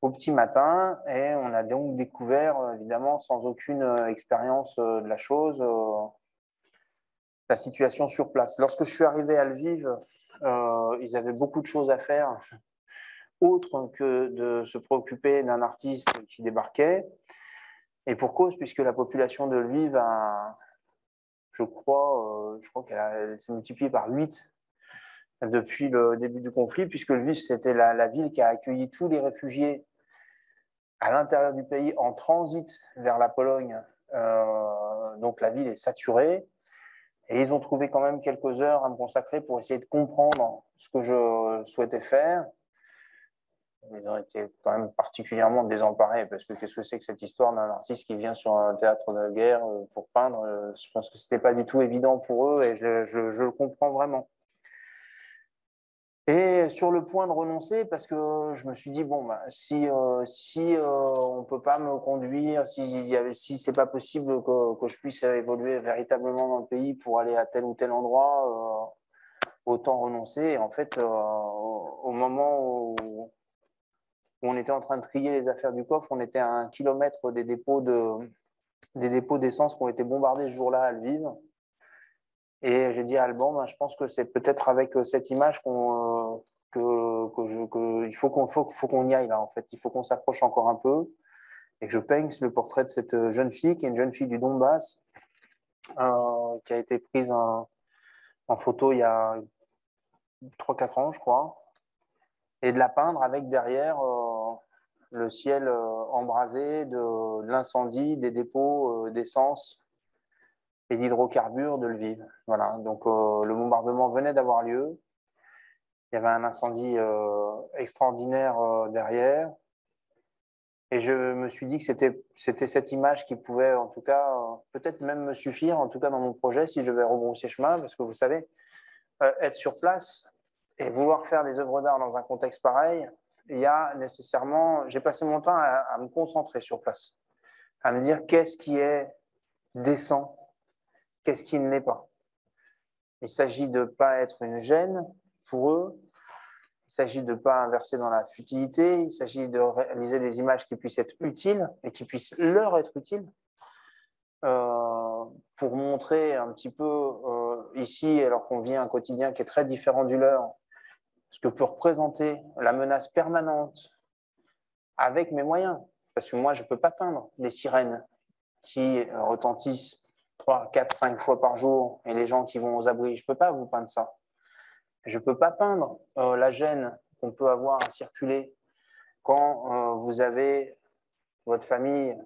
Speaker 3: au petit matin et on a donc découvert, évidemment, sans aucune expérience de la chose, la situation sur place. Lorsque je suis arrivé à Lviv, ils avaient beaucoup de choses à faire, autre que de se préoccuper d'un artiste qui débarquait. Et pour cause, puisque la population de Lviv a, je crois qu'elle s'est multipliée par 8 depuis le début du conflit, puisque Lviv, c'était la ville qui a accueilli tous les réfugiés à l'intérieur du pays en transit vers la Pologne. Donc la ville est saturée. Et ils ont trouvé quand même quelques heures à me consacrer pour essayer de comprendre ce que je souhaitais faire. Ils ont été quand même particulièrement désemparés parce que qu'est-ce que c'est que cette histoire d'un artiste qui vient sur un théâtre de guerre pour peindre? Je pense que ce n'était pas du tout évident pour eux et je le comprends vraiment. Et sur le point de renoncer, parce que je me suis dit, bon, bah, si on ne peut pas me conduire, si ce n'est pas possible que je puisse évoluer véritablement dans le pays pour aller à tel ou tel endroit, autant renoncer. Et en fait, au moment où on était en train de trier les affaires du coffre, on était à 1 kilomètre des dépôts d'essence qui ont été bombardés ce jour-là à Lviv. Et j'ai dit à Alban, ben, je pense que c'est peut-être avec cette image qu'il faut qu'on y aille là, en fait. Il faut qu'on s'approche encore un peu et que je peigne le portrait de cette jeune fille, qui est une jeune fille du Donbass, qui a été prise en photo il y a 3-4 ans, je crois, et de la peindre avec derrière le ciel embrasé de l'incendie des dépôts d'essence et d'hydrocarbures de Lviv. Voilà. Donc le bombardement venait d'avoir lieu. Il y avait un incendie extraordinaire derrière. Et je me suis dit que c'était cette image qui pouvait, en tout cas, peut-être même me suffire, en tout cas dans mon projet, si je vais rebrousser chemin, parce que vous savez, être sur place et vouloir faire des œuvres d'art dans un contexte pareil, il y a nécessairement, j'ai passé mon temps à me concentrer sur place, à me dire qu'est-ce qui est décent, qu'est-ce qui ne l'est pas. Il s'agit de ne pas être une gêne pour eux, il s'agit de ne pas inverser dans la futilité, il s'agit de réaliser des images qui puissent être utiles et qui puissent leur être utiles. Pour montrer un petit peu ici, alors qu'on vit un quotidien qui est très différent du leur, ce que peut représenter la menace permanente avec mes moyens. Parce que moi, je ne peux pas peindre des sirènes qui retentissent 3, 4, 5 fois par jour et les gens qui vont aux abris. Je ne peux pas vous peindre ça. Je ne peux pas peindre la gêne qu'on peut avoir à circuler quand vous avez votre famille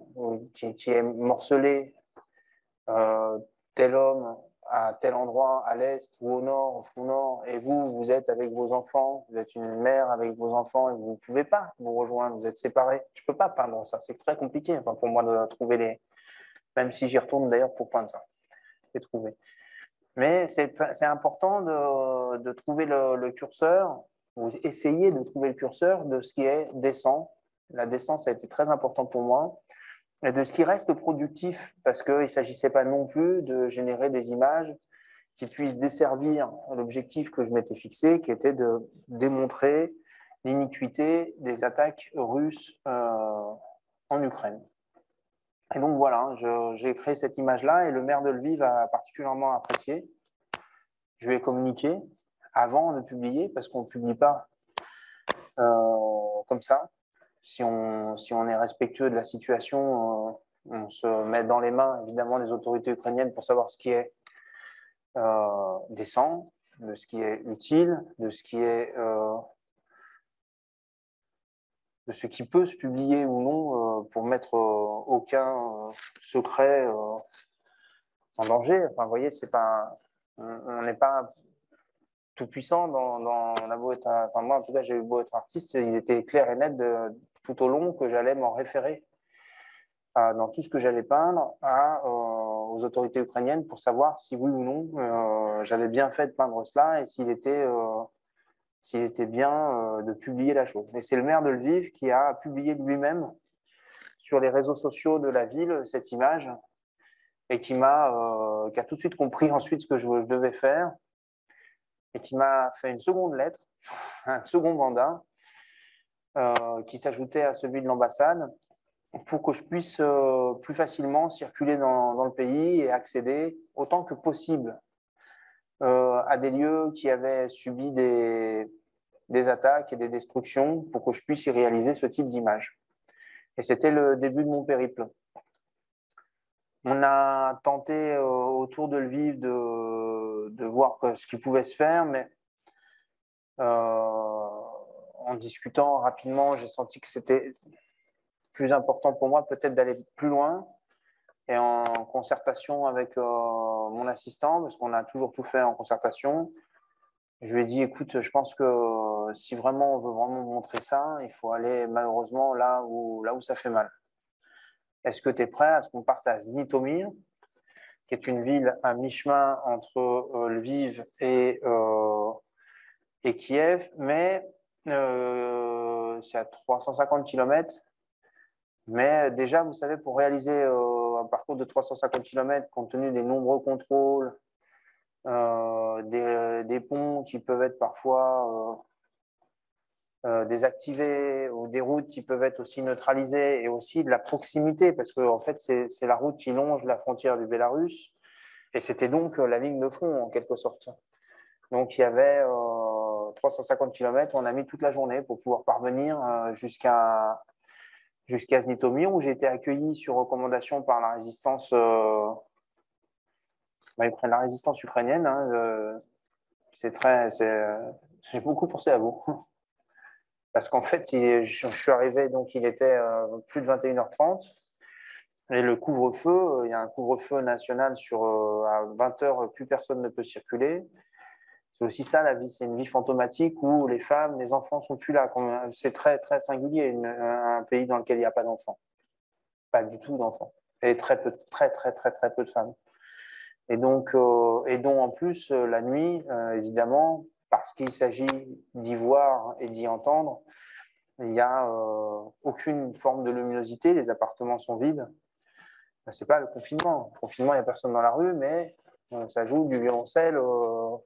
Speaker 3: qui est morcelée, tel homme à tel endroit, à l'est ou au nord, et vous êtes avec vos enfants, vous êtes une mère avec vos enfants, et vous ne pouvez pas vous rejoindre, vous êtes séparés. Je ne peux pas peindre ça, c'est très compliqué enfin, pour moi de trouver les... Même si j'y retourne d'ailleurs pour peindre ça, et trouver. Mais c'est important de trouver le curseur, ou essayer de trouver le curseur de ce qui est décent. La décence a été très important pour moi. Et de ce qui reste productif, parce qu'il ne s'agissait pas non plus de générer des images qui puissent desservir l'objectif que je m'étais fixé, qui était de démontrer l'iniquité des attaques russes en Ukraine. Et donc voilà, j'ai créé cette image-là et le maire de Lviv a particulièrement apprécié. Je lui ai communiqué avant de publier, parce qu'on ne publie pas comme ça. Si on est respectueux de la situation, on se met dans les mains, évidemment, des autorités ukrainiennes pour savoir ce qui est décent, de ce qui est utile, de ce qui est de ce qui peut se publier ou non pour mettre aucun secret en danger. Enfin, vous voyez, c'est pas, on n'est pas tout puissant dans la beau être, enfin moi en tout cas j'ai eu beau être artiste, il était clair et net tout au long que j'allais m'en référer dans tout ce que j'allais peindre aux autorités ukrainiennes pour savoir si oui ou non j'avais bien fait de peindre cela et s'il était bien de publier la chose. Et c'est le maire de Lviv qui a publié lui-même sur les réseaux sociaux de la ville cette image et qui a tout de suite compris ensuite ce que je devais faire et qui m'a fait une seconde lettre, un second mandat, qui s'ajoutait à celui de l'ambassade pour que je puisse plus facilement circuler dans le pays et accéder autant que possible à des lieux qui avaient subi des attaques et des destructions pour que je puisse y réaliser ce type d'image. Et c'était le début de mon périple. On a tenté autour de Lviv de voir ce qui pouvait se faire, mais en discutant rapidement, j'ai senti que c'était plus important pour moi peut-être d'aller plus loin et en concertation avec mon assistant, parce qu'on a toujours tout fait en concertation. Je lui ai dit, écoute, je pense que si vraiment on veut vraiment montrer ça, il faut aller malheureusement là où ça fait mal. Est-ce que tu es prêt à ce qu'on parte à Znitomir, qui est une ville à mi-chemin entre Lviv et Kiev, mais c'est à 350 km. Mais déjà, vous savez, pour réaliser un parcours de 350 km, compte tenu des nombreux contrôles, des ponts qui peuvent être parfois désactivés ou des routes qui peuvent être aussi neutralisées et aussi de la proximité, parce que en fait, c'est la route qui longe la frontière du Bélarus et c'était donc la ligne de front en quelque sorte. Donc, il y avait 350 km, on a mis toute la journée pour pouvoir parvenir jusqu'à Znitomir, où j'ai été accueilli sur recommandation par la résistance, la résistance ukrainienne. Hein, j'ai beaucoup pensé à vous. Parce qu'en fait, je suis arrivé, donc il était plus de 21h30. Et le couvre-feu, il y a un couvre-feu national à 20h, plus personne ne peut circuler. C'est aussi ça la vie, c'est une vie fantomatique où les femmes, les enfants ne sont plus là. C'est très, très singulier, un pays dans lequel il n'y a pas d'enfants. Pas du tout d'enfants. Et très, très, très, très, très peu de femmes. Et donc en plus, la nuit, évidemment, parce qu'il s'agit d'y voir et d'y entendre, il n'y a aucune forme de luminosité, les appartements sont vides. Ce n'est pas le confinement. Le confinement, il n'y a personne dans la rue, mais ça joue du violoncelle au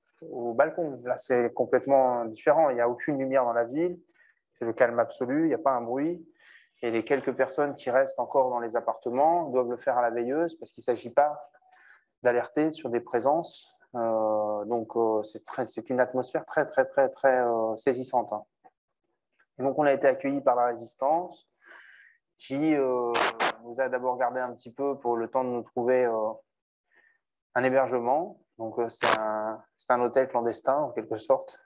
Speaker 3: balcon. Là, c'est complètement différent. Il n'y a aucune lumière dans la ville. C'est le calme absolu, il n'y a pas un bruit. Et les quelques personnes qui restent encore dans les appartements doivent le faire à la veilleuse parce qu'il ne s'agit pas d'alerter sur des présences. Donc, c'est une atmosphère très, très, très, très saisissante. Hein. Et donc, on a été accueillis par la résistance qui nous a d'abord gardé un petit peu pour le temps de nous trouver un hébergement. Donc, c'est un hôtel clandestin, en quelque sorte,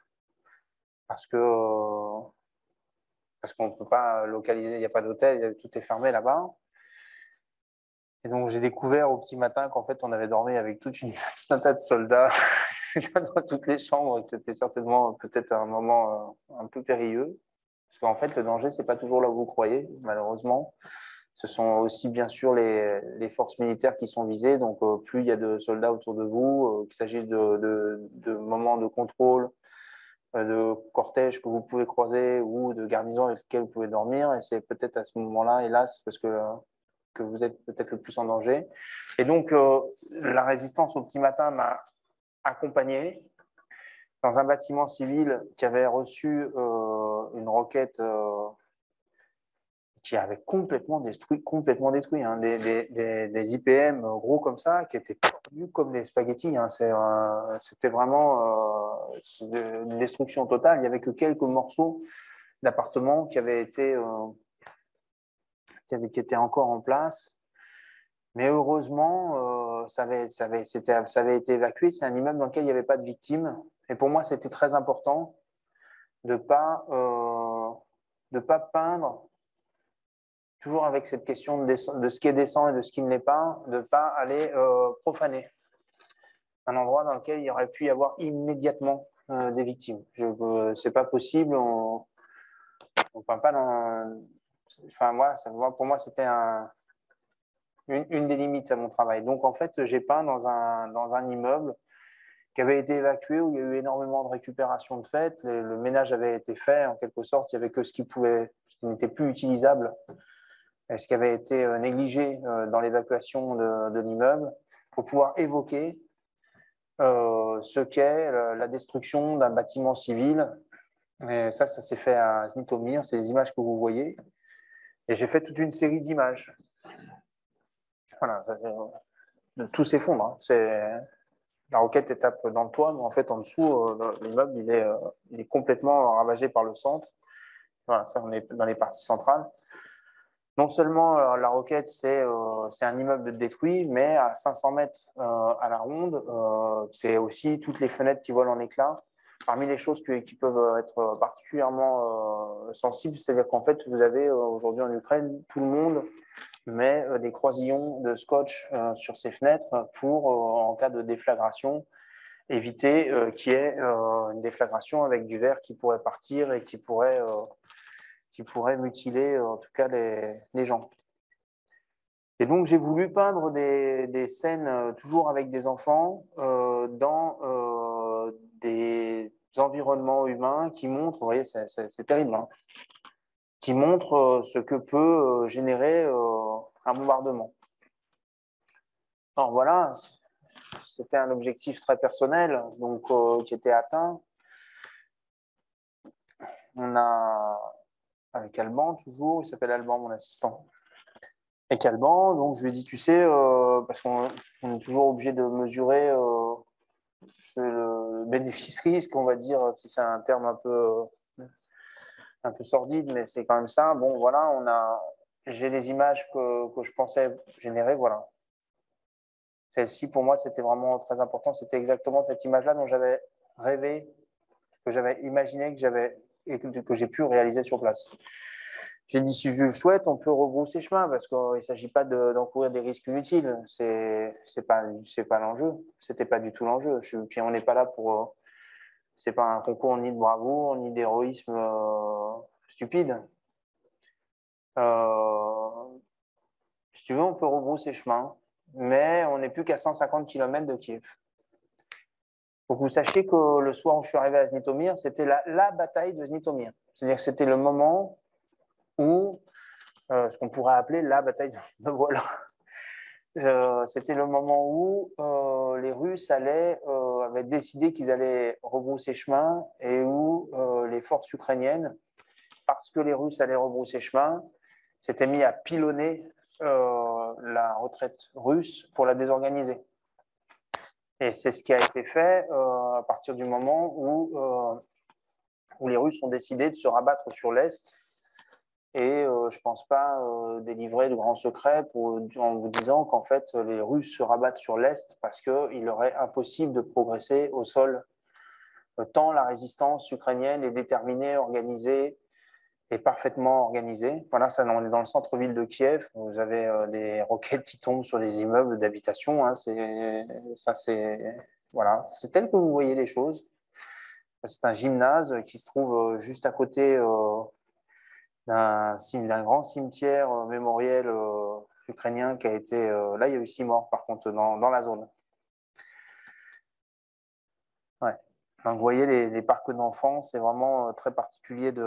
Speaker 3: parce qu'on ne peut pas localiser, il n'y a pas d'hôtel, tout est fermé là-bas. Et donc, j'ai découvert au petit matin qu'en fait, on avait dormi avec tout un tas de soldats dans toutes les chambres. C'était certainement peut-être un moment un peu périlleux. Parce qu'en fait, le danger, ce n'est pas toujours là où vous croyez, malheureusement. Ce sont aussi, bien sûr, les forces militaires qui sont visées. Donc, plus il y a de soldats autour de vous, qu'il s'agisse de moments de contrôle, de cortèges que vous pouvez croiser ou de garnisons avec lesquelles vous pouvez dormir. Et c'est peut-être à ce moment-là, hélas, parce que vous êtes peut-être le plus en danger. Et donc, la résistance au petit matin m'a accompagné dans un bâtiment civil qui avait reçu une roquette qui avait complètement détruit hein, des IPM gros comme ça, qui étaient tordus comme des spaghettis. Hein. C'était vraiment une destruction totale. Il n'y avait que quelques morceaux d'appartements qui étaient encore en place. Mais heureusement, ça avait été évacué. C'est un immeuble dans lequel il n'y avait pas de victimes. Et pour moi, c'était très important de pas peindre, toujours avec cette question de ce qui est décent et de ce qui ne l'est pas, de ne pas aller profaner un endroit dans lequel il y aurait pu y avoir immédiatement des victimes. Ce n'est pas possible. On ne peint pas dans... Enfin, pour moi, c'était une des limites à mon travail. Donc, en fait, j'ai peint dans un immeuble qui avait été évacué, où il y a eu énormément de récupération de fait. Le ménage avait été fait, en quelque sorte. Il n'y avait que ce qui n'était plus utilisable, et ce qui avait été négligé dans l'évacuation de l'immeuble, pour pouvoir évoquer ce qu'est la destruction d'un bâtiment civil Et ça s'est fait à Zhytomyr, c'est les images que vous voyez. Et j'ai fait toute une série d'images. Voilà, tout s'effondre. Hein. La roquette est tape dans le toit, mais en fait, en dessous, l'immeuble, il est complètement ravagé par le centre. Voilà, ça, on est dans les parties centrales. Non seulement la roquette, c'est un immeuble détruit, mais à 500 mètres à la ronde, c'est aussi toutes les fenêtres qui volent en éclats. Parmi les choses qui peuvent être particulièrement sensibles, c'est-à-dire qu'en fait, vous avez aujourd'hui en Ukraine, tout le monde met des croisillons de scotch sur ses fenêtres pour, en cas de déflagration, éviter qu'il y ait une déflagration avec du verre qui pourrait partir et qui pourrait mutiler en tout cas les gens. Et donc j'ai voulu peindre des scènes toujours avec des enfants dans des environnements humains qui montrent, vous voyez, c'est terrible, hein, qui montrent ce que peut générer un bombardement. Alors voilà, c'était un objectif très personnel, donc qui était atteint. On a avec Alban toujours, il s'appelle Alban, mon assistant. Avec Alban, donc je lui ai dit, tu sais, parce qu'on est toujours obligé de mesurer le bénéfice-risque, on va dire, si c'est un terme un peu sordide, mais c'est quand même ça. Bon, voilà, j'ai les images que je pensais générer, voilà. Celle-ci, pour moi, c'était vraiment très important. C'était exactement cette image-là dont j'avais rêvé, que j'avais imaginé, que j'ai pu réaliser sur place. J'ai dit, si je le souhaite, on peut rebrousser chemin parce qu'il ne s'agit pas d'encourir des risques inutiles. C'est pas l'enjeu. C'était pas du tout l'enjeu. Puis on n'est pas là pour. C'est pas un concours ni de bravoure ni d'héroïsme stupide. Si tu veux, on peut rebrousser chemin, mais on n'est plus qu'à 150 km de Kiev. Il faut que vous sachiez que le soir où je suis arrivé à Zhytomyr, c'était la bataille de Zhytomyr. C'est-à-dire que c'était le moment où, ce qu'on pourrait appeler la bataille de voilà. C'était le moment où les Russes avaient décidé qu'ils allaient rebrousser chemin et où les forces ukrainiennes, parce que les Russes allaient rebrousser chemin, s'étaient mis à pilonner la retraite russe pour la désorganiser. Et c'est ce qui a été fait à partir du moment où les Russes ont décidé de se rabattre sur l'Est. Et je ne pense pas délivrer de grands secrets en vous disant qu'en fait, les Russes se rabattent sur l'Est parce qu'il leur est impossible de progresser au sol. Tant la résistance ukrainienne est déterminée, organisée et parfaitement organisée. Voilà, ça, on est dans le centre-ville de Kiev. Vous avez des roquettes qui tombent sur les immeubles d'habitation. Hein, voilà, c'est tel que vous voyez les choses. C'est un gymnase qui se trouve juste à côté d'un grand cimetière mémoriel ukrainien qui a été... là, il y a eu 6 morts, par contre, dans la zone. Ouais. Donc, vous voyez, les parcs d'enfants, c'est vraiment très particulier de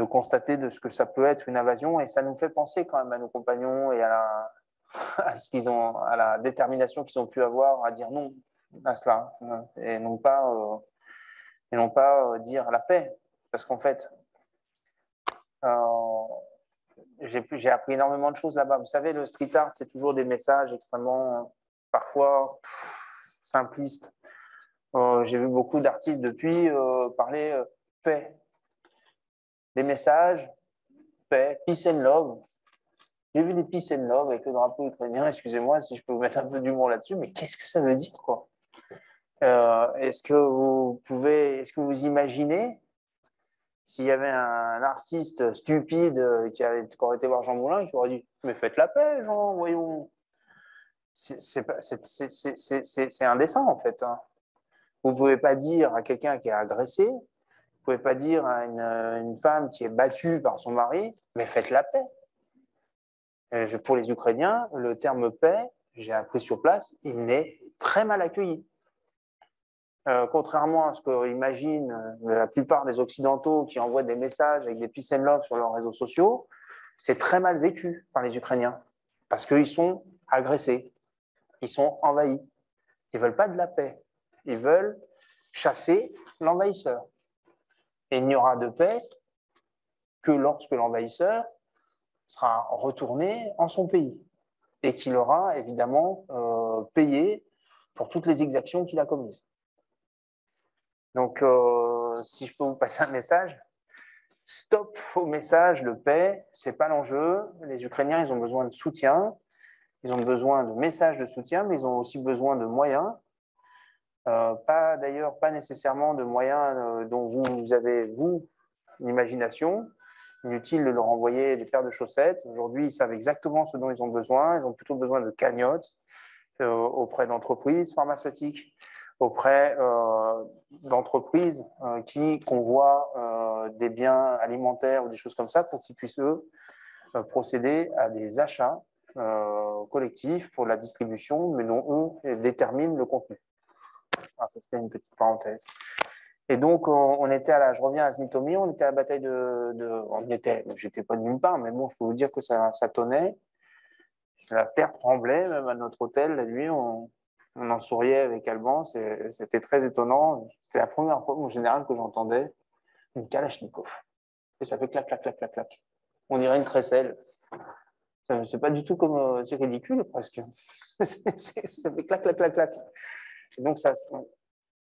Speaker 3: constater de ce que ça peut être une invasion. Et ça nous fait penser quand même à nos compagnons et à la détermination qu'ils ont pu avoir à dire non à cela. Et non pas dire la paix. Parce qu'en fait... j'ai appris énormément de choses là-bas. Vous savez, le street art, c'est toujours des messages extrêmement, parfois, simplistes. J'ai vu beaucoup d'artistes depuis parler paix. Des messages, paix, peace and love. J'ai vu des peace and love avec le drapeau ukrainien. Excusez-moi si je peux vous mettre un peu d'humour là-dessus, mais qu'est-ce que ça veut dire, quoi? Est-ce que vous imaginez s'il y avait un artiste stupide qui aurait été voir Jean Moulin, qui aurait dit « Mais faites la paix, Jean, voyons ». C'est indécent, en fait. Hein. Vous ne pouvez pas dire à quelqu'un qui est agressé, vous ne pouvez pas dire à une femme qui est battue par son mari « Mais faites la paix ». Pour les Ukrainiens, le terme « paix », j'ai appris sur place, il n'est très mal accueilli. Contrairement à ce qu'imaginent la plupart des Occidentaux qui envoient des messages avec des peace and love sur leurs réseaux sociaux, c'est très mal vécu par les Ukrainiens parce qu'ils sont agressés, ils sont envahis. Ils ne veulent pas de la paix, ils veulent chasser l'envahisseur. Et il n'y aura de paix que lorsque l'envahisseur sera retourné en son pays et qu'il aura évidemment payé pour toutes les exactions qu'il a commises. Donc, si je peux vous passer un message, stop au message de paix, ce n'est pas l'enjeu. Les Ukrainiens, ils ont besoin de soutien, ils ont besoin de messages de soutien, mais ils ont aussi besoin de moyens. D'ailleurs, pas nécessairement de moyens dont vous avez, vous, l'imagination. Inutile de leur envoyer des paires de chaussettes. Aujourd'hui, ils savent exactement ce dont ils ont besoin. Ils ont plutôt besoin de cagnottes auprès d'entreprises pharmaceutiques, auprès d'entreprises qui convoient des biens alimentaires ou des choses comme ça pour qu'ils puissent, eux, procéder à des achats collectifs pour la distribution, mais dont eux déterminent le contenu. Alors, ça, c'était une petite parenthèse. Et donc, je reviens à Znitomy, on était à la bataille j'étais pas de nulle part, mais bon, je peux vous dire que ça tonnait. La terre tremblait, même à notre hôtel, la nuit, on en souriait avec Alban, c'était très étonnant. C'est la première fois, en général, que j'entendais une Kalachnikov. Et ça fait clac, clac, clac, clac, clac. On dirait une crécelle. C'est pas du tout comme, c'est ridicule presque. Ça fait clac, clac, clac, clac. Et donc,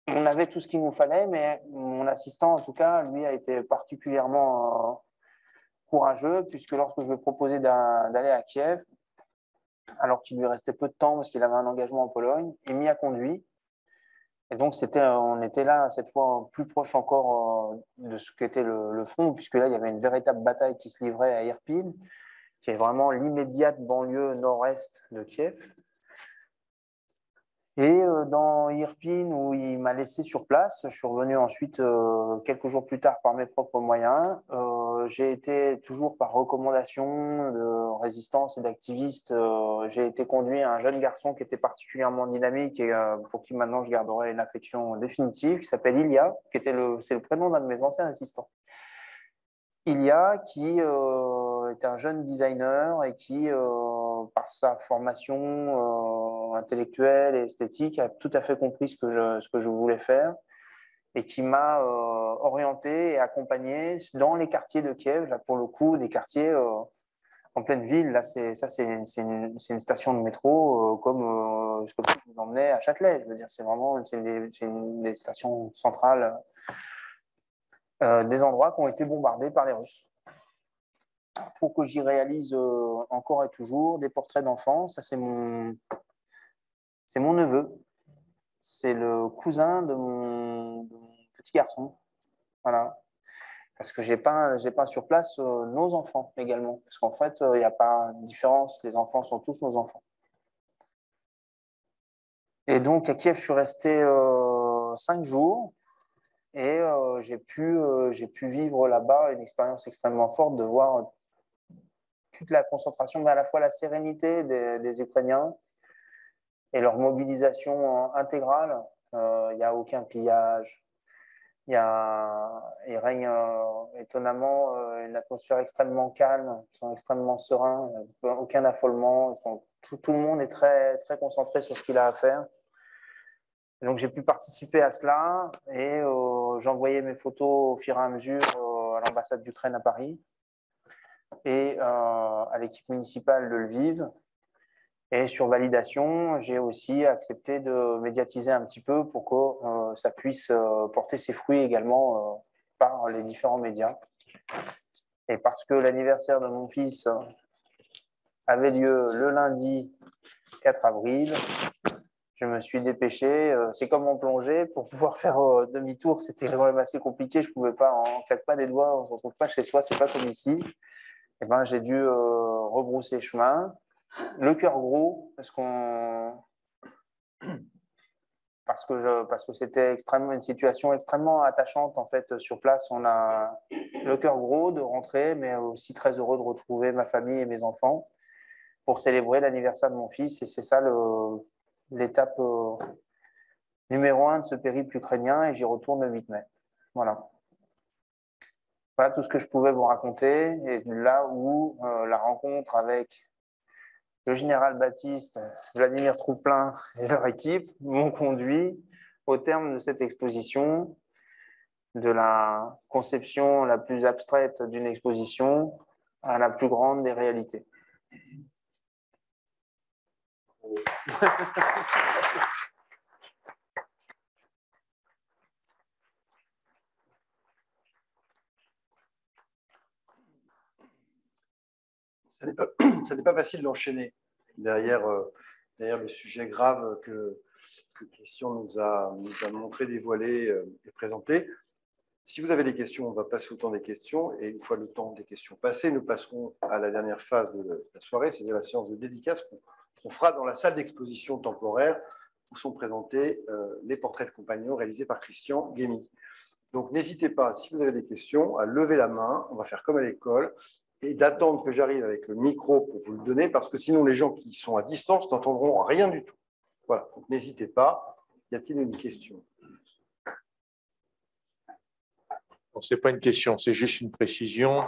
Speaker 3: on avait tout ce qu'il nous fallait, mais mon assistant, en tout cas, lui, a été particulièrement courageux, puisque lorsque je lui ai proposé d'aller à Kiev, alors qu'il lui restait peu de temps, parce qu'il avait un engagement en Pologne, il m'y a conduit. Et donc, on était là, cette fois, plus proche encore de ce qu'était le front, puisque là, il y avait une véritable bataille qui se livrait à Irpin, qui est vraiment l'immédiate banlieue nord-est de Kiev. Et dans Irpin, où il m'a laissé sur place, je suis revenu ensuite quelques jours plus tard par mes propres moyens. J'ai été toujours par recommandation de résistance et d'activistes, j'ai été conduit à un jeune garçon qui était particulièrement dynamique et pour qui maintenant je garderai une affection définitive, qui s'appelle Ilya, c'est le prénom d'un de mes anciens assistants. Ilya, qui est un jeune designer et qui, par sa formation intellectuelle et esthétique, a tout à fait compris ce que je voulais faire et qui m'a orienté et accompagné dans les quartiers de Kiev, là pour le coup, des quartiers en pleine ville. Là, c'est une station de métro comme ce que vous emmenez à Châtelet. Je veux dire, c'est une des stations centrales. Des endroits qui ont été bombardés par les Russes. Pour que j'y réalise encore et toujours des portraits d'enfants, ça c'est mon neveu, c'est le cousin de mon petit garçon, voilà. Parce que j'ai peint sur place nos enfants également, parce qu'en fait il n'y a pas de différence, les enfants sont tous nos enfants. Et donc à Kiev, je suis resté 5 jours. Et j'ai pu vivre là-bas une expérience extrêmement forte de voir toute la concentration, mais à la fois la sérénité des Ukrainiens et leur mobilisation intégrale. Il n'y a aucun pillage. Il règne étonnamment une atmosphère extrêmement calme. Ils sont extrêmement sereins. Aucun affolement. Tout le monde est très, très concentré sur ce qu'il a à faire. Donc, j'ai pu participer à cela et j'envoyais mes photos au fur et à mesure à l'ambassade d'Ukraine à Paris et à l'équipe municipale de Lviv. Et sur validation, j'ai aussi accepté de médiatiser un petit peu pour que ça puisse porter ses fruits également par les différents médias. Et parce que l'anniversaire de mon fils avait lieu le lundi 4 avril, je me suis dépêché. C'est comme en plongée. Pour pouvoir faire demi-tour, c'était quand même assez compliqué. Je ne pouvais pas, on ne claque pas des doigts, on ne se retrouve pas chez soi, ce n'est pas comme ici. Et ben, j'ai dû rebrousser chemin. Le cœur gros, parce que c'était une situation extrêmement attachante en fait sur place. On a le cœur gros de rentrer, mais aussi très heureux de retrouver ma famille et mes enfants pour célébrer l'anniversaire de mon fils. Et c'est ça l'étape numéro 1 de ce périple ukrainien, et j'y retourne le 8 mai. Voilà. Voilà tout ce que je pouvais vous raconter. Et là où la rencontre avec le général Baptiste, Vladimir Trouplin et leur équipe m'ont conduit au terme de cette exposition de la conception la plus abstraite d'une exposition à la plus grande des réalités.
Speaker 1: Ça n'est pas facile d'enchaîner derrière le sujet grave que Christian nous a montré, dévoilé et présenté. Si vous avez des questions, on va passer au temps des questions. Et une fois le temps des questions passé, nous passerons à la dernière phase de la soirée, c'est-à-dire la séance de dédicace qu'on fera dans la salle d'exposition temporaire où sont présentés les portraits de compagnons réalisés par Christian Guémy. Donc, n'hésitez pas, si vous avez des questions, à lever la main. On va faire comme à l'école et d'attendre que j'arrive avec le micro pour vous le donner, parce que sinon, les gens qui sont à distance n'entendront rien du tout. Voilà, donc n'hésitez pas. Y a-t-il une question ?
Speaker 2: Ce n'est pas une question, c'est juste une précision.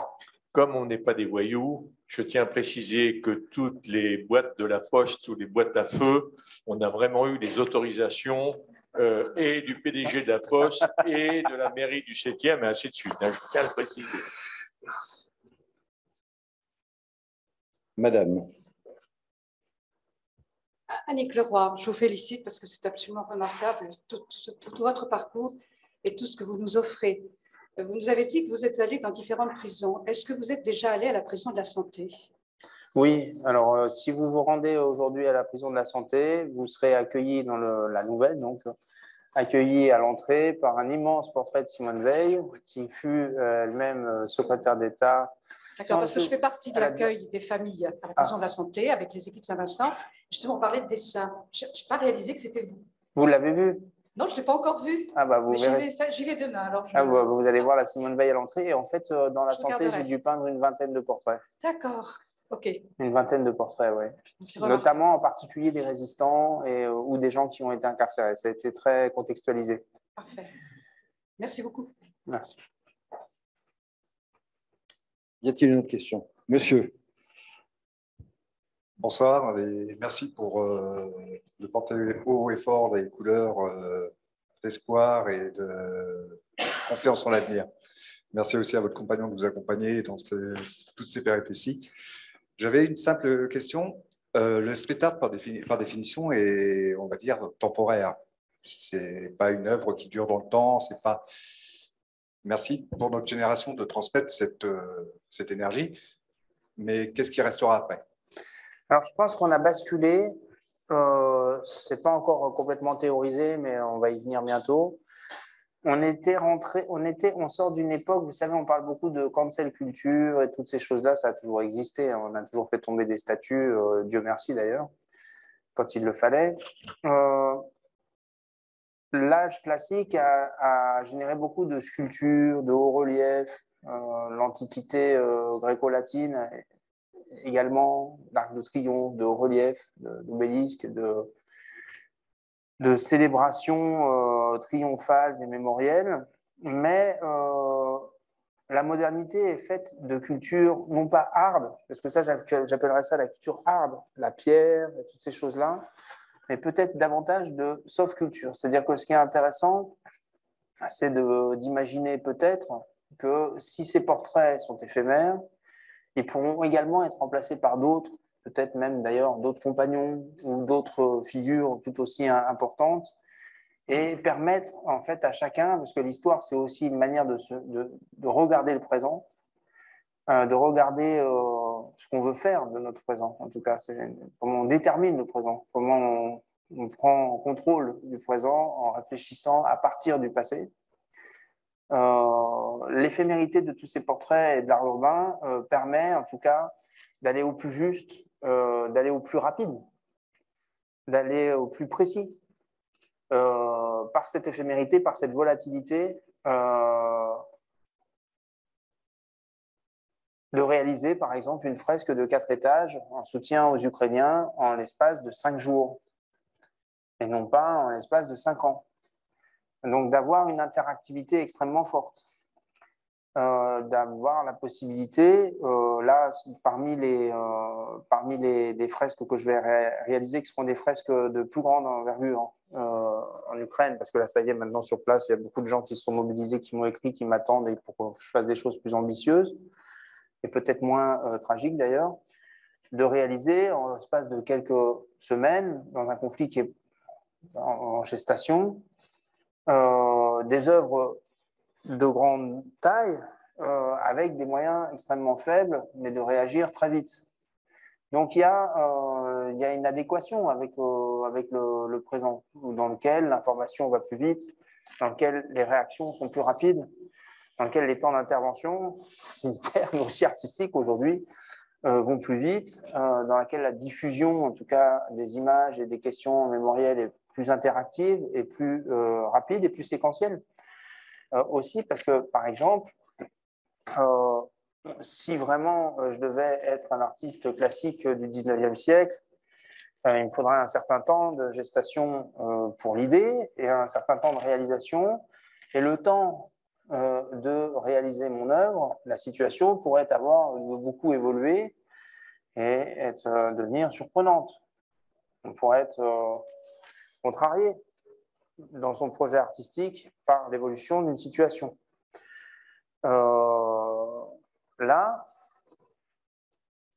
Speaker 2: Comme on n'est pas des voyous, je tiens à préciser que toutes les boîtes de la poste ou les boîtes à feu, on a vraiment eu des autorisations et du PDG de la poste et de la mairie du 7e et ainsi de suite. Je tiens à le préciser.
Speaker 1: Madame.
Speaker 4: Annick Leroy, je vous félicite parce que c'est absolument remarquable, tout votre parcours et tout ce que vous nous offrez. Vous nous avez dit que vous êtes allé dans différentes prisons. Est-ce que vous êtes déjà allé à la prison de la Santé?
Speaker 3: Oui, alors si vous vous rendez aujourd'hui à la prison de la Santé, vous serez accueilli dans la nouvelle, donc accueilli à l'entrée par un immense portrait de Simone Veil, qui fut elle-même secrétaire d'État.
Speaker 4: D'accord, parce que je fais partie de l'accueil des familles à la prison de la Santé avec les équipes Saint-Vincent. Justement, on parlait de dessin. Je n'ai pas réalisé que c'était vous.
Speaker 3: Vous l'avez vu?
Speaker 4: Non, je ne l'ai pas encore vu.
Speaker 3: Ah bah vous verrez.
Speaker 4: J'y vais demain. Alors
Speaker 3: vous allez voir la Simone Veil à l'entrée. Et en fait, dans la Santé, j'ai dû peindre une vingtaine de portraits.
Speaker 4: D'accord, ok.
Speaker 3: Une vingtaine de portraits, oui. Notamment en particulier des résistants ou des gens qui ont été incarcérés. Ça a été très contextualisé.
Speaker 4: Parfait. Merci beaucoup.
Speaker 3: Merci.
Speaker 1: Y a-t-il une autre question? Monsieur.
Speaker 5: Bonsoir et merci pour de porter haut et fort les couleurs d'espoir et de confiance en l'avenir. Merci aussi à votre compagnon de vous accompagner dans toutes ces péripéties. J'avais une simple question. Le street art, par définition, est, on va dire, temporaire. Ce n'est pas une œuvre qui dure dans le temps. C'est pas... Merci pour notre génération de transmettre cette énergie. Mais qu'est-ce qui restera après?
Speaker 3: Alors, je pense qu'on a basculé. Ce n'est pas encore complètement théorisé, mais on va y venir bientôt. On sort d'une époque, vous savez, on parle beaucoup de cancel culture et toutes ces choses-là, ça a toujours existé. On a toujours fait tomber des statues, Dieu merci d'ailleurs, quand il le fallait. L'âge classique a généré beaucoup de sculptures, de hauts-reliefs, l'Antiquité gréco-latine également, d'arcs de triomphe, de hauts-reliefs, d'obélisques, de célébrations triomphales et mémorielles. Mais la modernité est faite de culture, non pas hard, parce que ça, j'appellerais ça la culture hard, la pierre et toutes ces choses-là, mais peut-être davantage de soft culture. C'est-à-dire que ce qui est intéressant, c'est d'imaginer peut-être que si ces portraits sont éphémères, ils pourront également être remplacés par d'autres, peut-être même d'ailleurs d'autres compagnons ou d'autres figures tout aussi importantes, et permettre en fait à chacun, parce que l'histoire c'est aussi une manière de regarder le présent, de regarder ce qu'on veut faire de notre présent. En tout cas, c'est comment on détermine le présent, comment on prend contrôle du présent en réfléchissant à partir du passé. L'éphémérité de tous ces portraits et de l'art urbain permet en tout cas d'aller au plus juste, d'aller au plus rapide, d'aller au plus précis. Par cette éphémérité, par cette volatilité, de réaliser par exemple une fresque de 4 étages en soutien aux Ukrainiens en l'espace de 5 jours et non pas en l'espace de 5 ans. Donc d'avoir une interactivité extrêmement forte, d'avoir la possibilité, là parmi les fresques que je vais réaliser, qui seront des fresques de plus grande envergure, en Ukraine, parce que là, ça y est, maintenant sur place, il y a beaucoup de gens qui se sont mobilisés, qui m'ont écrit, qui m'attendent et pour que je fasse des choses plus ambitieuses et peut-être moins tragiques d'ailleurs, de réaliser en l'espace de quelques semaines, dans un conflit qui est en gestation, des œuvres de grande taille avec des moyens extrêmement faibles, mais de réagir très vite. Donc il y a une adéquation avec le présent, dans lequel l'information va plus vite, dans lequel les réactions sont plus rapides, dans lequel les temps d'intervention militaire, mais aussi artistique aujourd'hui, vont plus vite, dans laquelle la diffusion, en tout cas, des images et des questions mémorielles est plus interactive et plus rapide et plus séquentielle. Aussi parce que, par exemple, si vraiment je devais être un artiste classique du 19e siècle, il me faudrait un certain temps de gestation pour l'idée et un certain temps de réalisation. Et le temps de réaliser mon œuvre, la situation pourrait avoir beaucoup évolué et devenir surprenante. On pourrait être contrarié dans son projet artistique par l'évolution d'une situation. Là,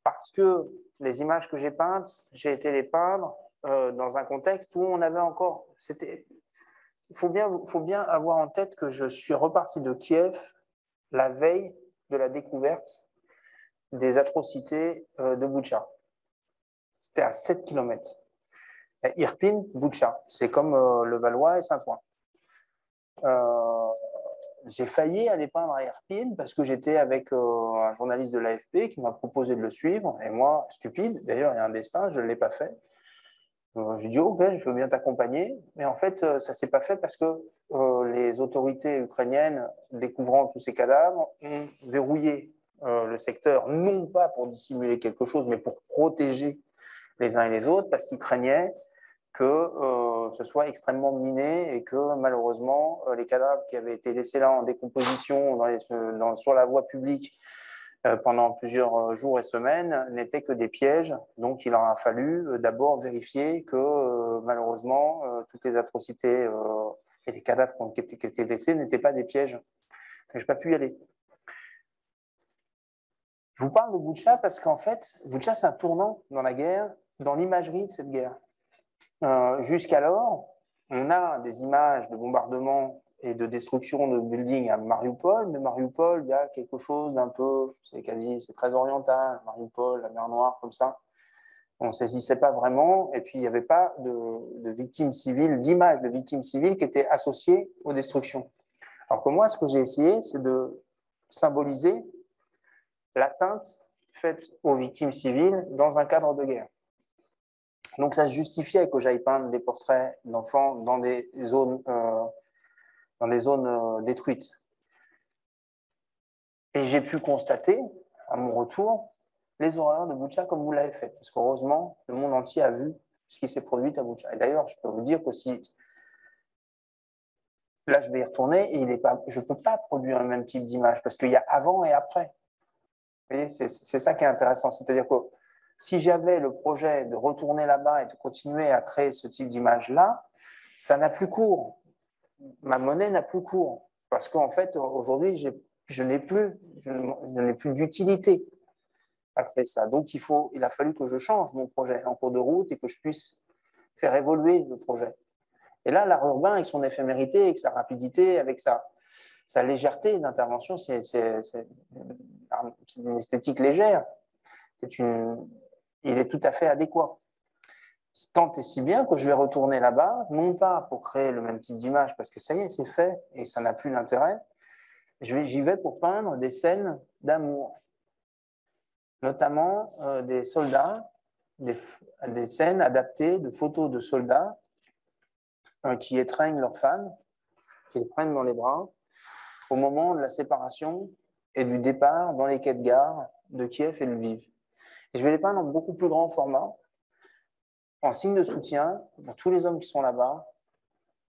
Speaker 3: parce que les images que j'ai peintes, j'ai été les peindre dans un contexte où on avait encore... Il faut bien avoir en tête que je suis reparti de Kiev la veille de la découverte des atrocités de Boutcha. C'était à 7 km. Irpin, Boutcha, c'est comme le Valois et Saint-Ouen. J'ai failli aller peindre à Irpin parce que j'étais avec un journaliste de l'AFP qui m'a proposé de le suivre. Et moi, stupide, d'ailleurs, il y a un destin, je ne l'ai pas fait. J'ai dit, ok, je veux bien t'accompagner. Mais en fait, ça ne s'est pas fait parce que les autorités ukrainiennes, découvrant tous ces cadavres, ont verrouillé le secteur, non pas pour dissimuler quelque chose, mais pour protéger les uns et les autres, parce qu'ils craignaient que ce soit extrêmement miné et que malheureusement, les cadavres qui avaient été laissés là en décomposition sur la voie publique pendant plusieurs jours et semaines n'étaient que des pièges. Donc, il aura fallu d'abord vérifier que malheureusement, toutes les atrocités et les cadavres qui étaient laissés n'étaient pas des pièges. Je n'ai pas pu y aller. Je vous parle de Boutcha parce qu'en fait, Boutcha, c'est un tournant dans la guerre, dans l'imagerie de cette guerre. Jusqu'alors, on a des images de bombardement et de destruction de buildings à Mariupol, mais Mariupol, il y a quelque chose d'un peu, c'est très oriental, Mariupol, la mer Noire, comme ça. On ne saisissait pas vraiment, et puis il n'y avait pas de victimes civiles, d'images de victimes civiles qui étaient associées aux destructions. Alors que moi, ce que j'ai essayé, c'est de symboliser l'atteinte faite aux victimes civiles dans un cadre de guerre. Donc, ça se justifiait que j'aille peindre des portraits d'enfants dans des zones détruites. Et j'ai pu constater, à mon retour, les horreurs de Boutcha comme vous l'avez fait. Parce qu'heureusement, le monde entier a vu ce qui s'est produit à Boutcha. Et d'ailleurs, je peux vous dire que si... Là, je vais y retourner et je ne peux pas produire le même type d'image parce qu'il y a avant et après. Vous voyez, c'est ça qui est intéressant. C'est-à-dire que si j'avais le projet de retourner là-bas et de continuer à créer ce type d'image-là, ça n'a plus cours. Ma monnaie n'a plus cours. Parce qu'en fait, aujourd'hui, je n'ai plus d'utilité à créer ça. Donc, il a fallu que je change mon projet en cours de route et que je puisse faire évoluer le projet. Et là, l'art urbain, avec son éphémérité, avec sa rapidité, avec sa légèreté d'intervention, c'est une esthétique légère. Il est tout à fait adéquat. Tant et si bien que je vais retourner là-bas, non pas pour créer le même type d'image, parce que ça y est, c'est fait et ça n'a plus d'intérêt. J'y vais pour peindre des scènes d'amour, notamment des soldats, des scènes adaptées de photos de soldats qui étreignent leurs femmes, qui les prennent dans les bras, au moment de la séparation et du départ dans les quais de gare de Kiev et Lviv. Et je vais les peindre en beaucoup plus grand format, en signe de soutien pour tous les hommes qui sont là-bas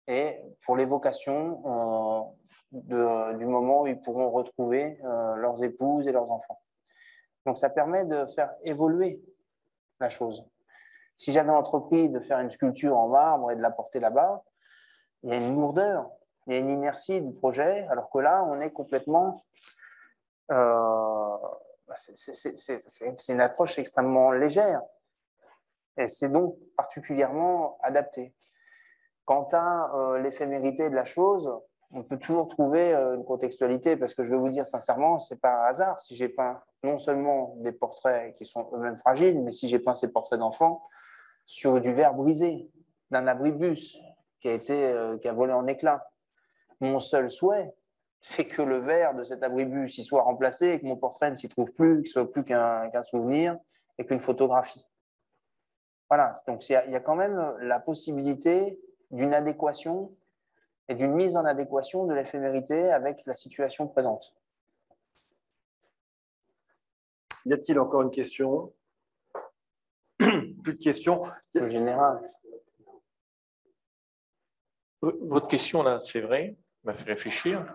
Speaker 3: et pour l'évocation du moment où ils pourront retrouver leurs épouses et leurs enfants. Donc ça permet de faire évoluer la chose. Si j'avais entrepris de faire une sculpture en marbre et de la porter là-bas, il y a une lourdeur, il y a une inertie du projet, alors que là, on est complètement... c'est une approche extrêmement légère et c'est donc particulièrement adapté. Quant à l'éphémérité de la chose, on peut toujours trouver une contextualité parce que je vais vous dire sincèrement, c'est pas un hasard si j'ai peint non seulement des portraits qui sont eux-mêmes fragiles, mais si j'ai peint ces portraits d'enfants sur du verre brisé, d'un abribus qui a volé en éclats. Mon seul souhait, c'est que le verre de cet abribus y soit remplacé et que mon portrait ne s'y trouve plus, qu'il ne soit plus qu'un souvenir et qu'une photographie. Voilà, donc il y a quand même la possibilité d'une adéquation et d'une mise en adéquation de l'éphémérité avec la situation présente.
Speaker 1: Y a-t-il encore une question? Plus de questions?
Speaker 3: En général.
Speaker 2: Votre question, là, c'est vrai, m'a fait réfléchir.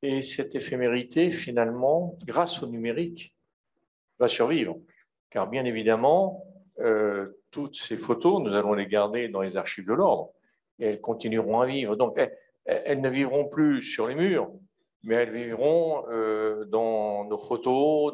Speaker 2: Et cette éphémérité, finalement, grâce au numérique, va survivre. Car bien évidemment, toutes ces photos, nous allons les garder dans les archives de l'ordre et elles continueront à vivre. Donc, elles ne vivront plus sur les murs, mais elles vivront dans nos photos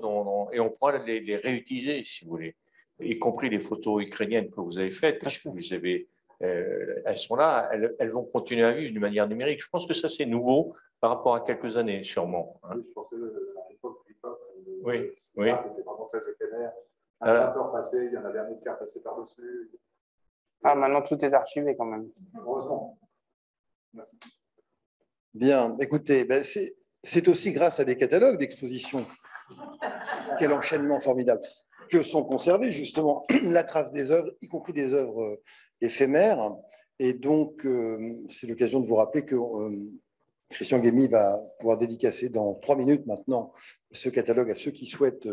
Speaker 2: et on pourra les réutiliser, si vous voulez, y compris les photos ukrainiennes que vous avez faites, puisque vous avez, elles sont là, elles vont continuer à vivre d'une manière numérique. Je pense que ça, c'est nouveau par rapport à quelques années, sûrement. Hein.
Speaker 5: Oui, je pensais à l'époque du pop,
Speaker 2: oui,
Speaker 5: qui était vraiment très éphémère. Un graveur passé, il y en avait un autre qui a passé par-dessus.
Speaker 3: Ah, maintenant, tout est archivé quand même.
Speaker 5: Heureusement. Merci.
Speaker 1: Bien, écoutez, ben c'est aussi grâce à des catalogues d'exposition, quel enchaînement formidable, que sont conservées justement la trace des œuvres, y compris des œuvres éphémères. Et donc, c'est l'occasion de vous rappeler que Christian Guémy va pouvoir dédicacer dans 3 minutes maintenant ce catalogue à ceux qui souhaitent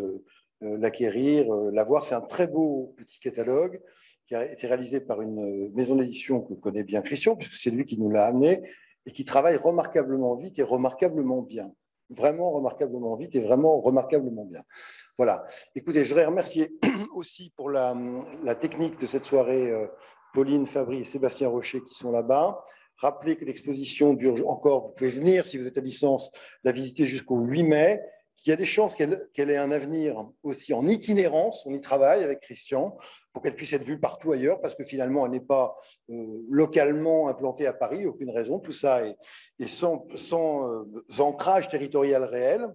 Speaker 1: l'acquérir, l'avoir. C'est un très beau petit catalogue qui a été réalisé par une maison d'édition que connaît bien Christian, puisque c'est lui qui nous l'a amené, et qui travaille remarquablement vite et remarquablement bien. Vraiment remarquablement vite et vraiment remarquablement bien. Voilà. Écoutez, je voudrais remercier aussi pour la technique de cette soirée Pauline Fabry et Sébastien Rocher qui sont là-bas. Rappelez que l'exposition dure encore, vous pouvez venir si vous êtes à distance, la visiter jusqu'au 8 mai, qu'il y a des chances qu'elle ait un avenir aussi en itinérance, on y travaille avec Christian, pour qu'elle puisse être vue partout ailleurs, parce que finalement, elle n'est pas localement implantée à Paris, aucune raison, tout ça est sans ancrage territorial réel.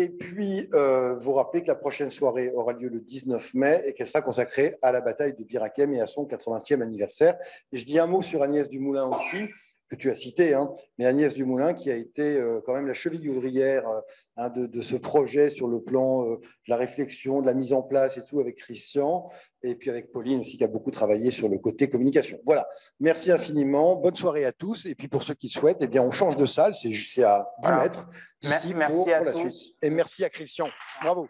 Speaker 1: Et puis, vous rappelez que la prochaine soirée aura lieu le 19 mai et qu'elle sera consacrée à la bataille de Bir Hakeim et à son 80e anniversaire. Et je dis un mot sur Agnès Dumoulin aussi, que tu as cité, hein, mais Agnès Dumoulin qui a été quand même la cheville ouvrière de ce projet sur le plan de la réflexion, de la mise en place et tout avec Christian, et puis avec Pauline aussi qui a beaucoup travaillé sur le côté communication. Voilà, merci infiniment, bonne soirée à tous, et puis pour ceux qui souhaitent, eh bien, on change de salle, c'est à 10 mètres d'ici pour la suite. Et merci à Christian, bravo.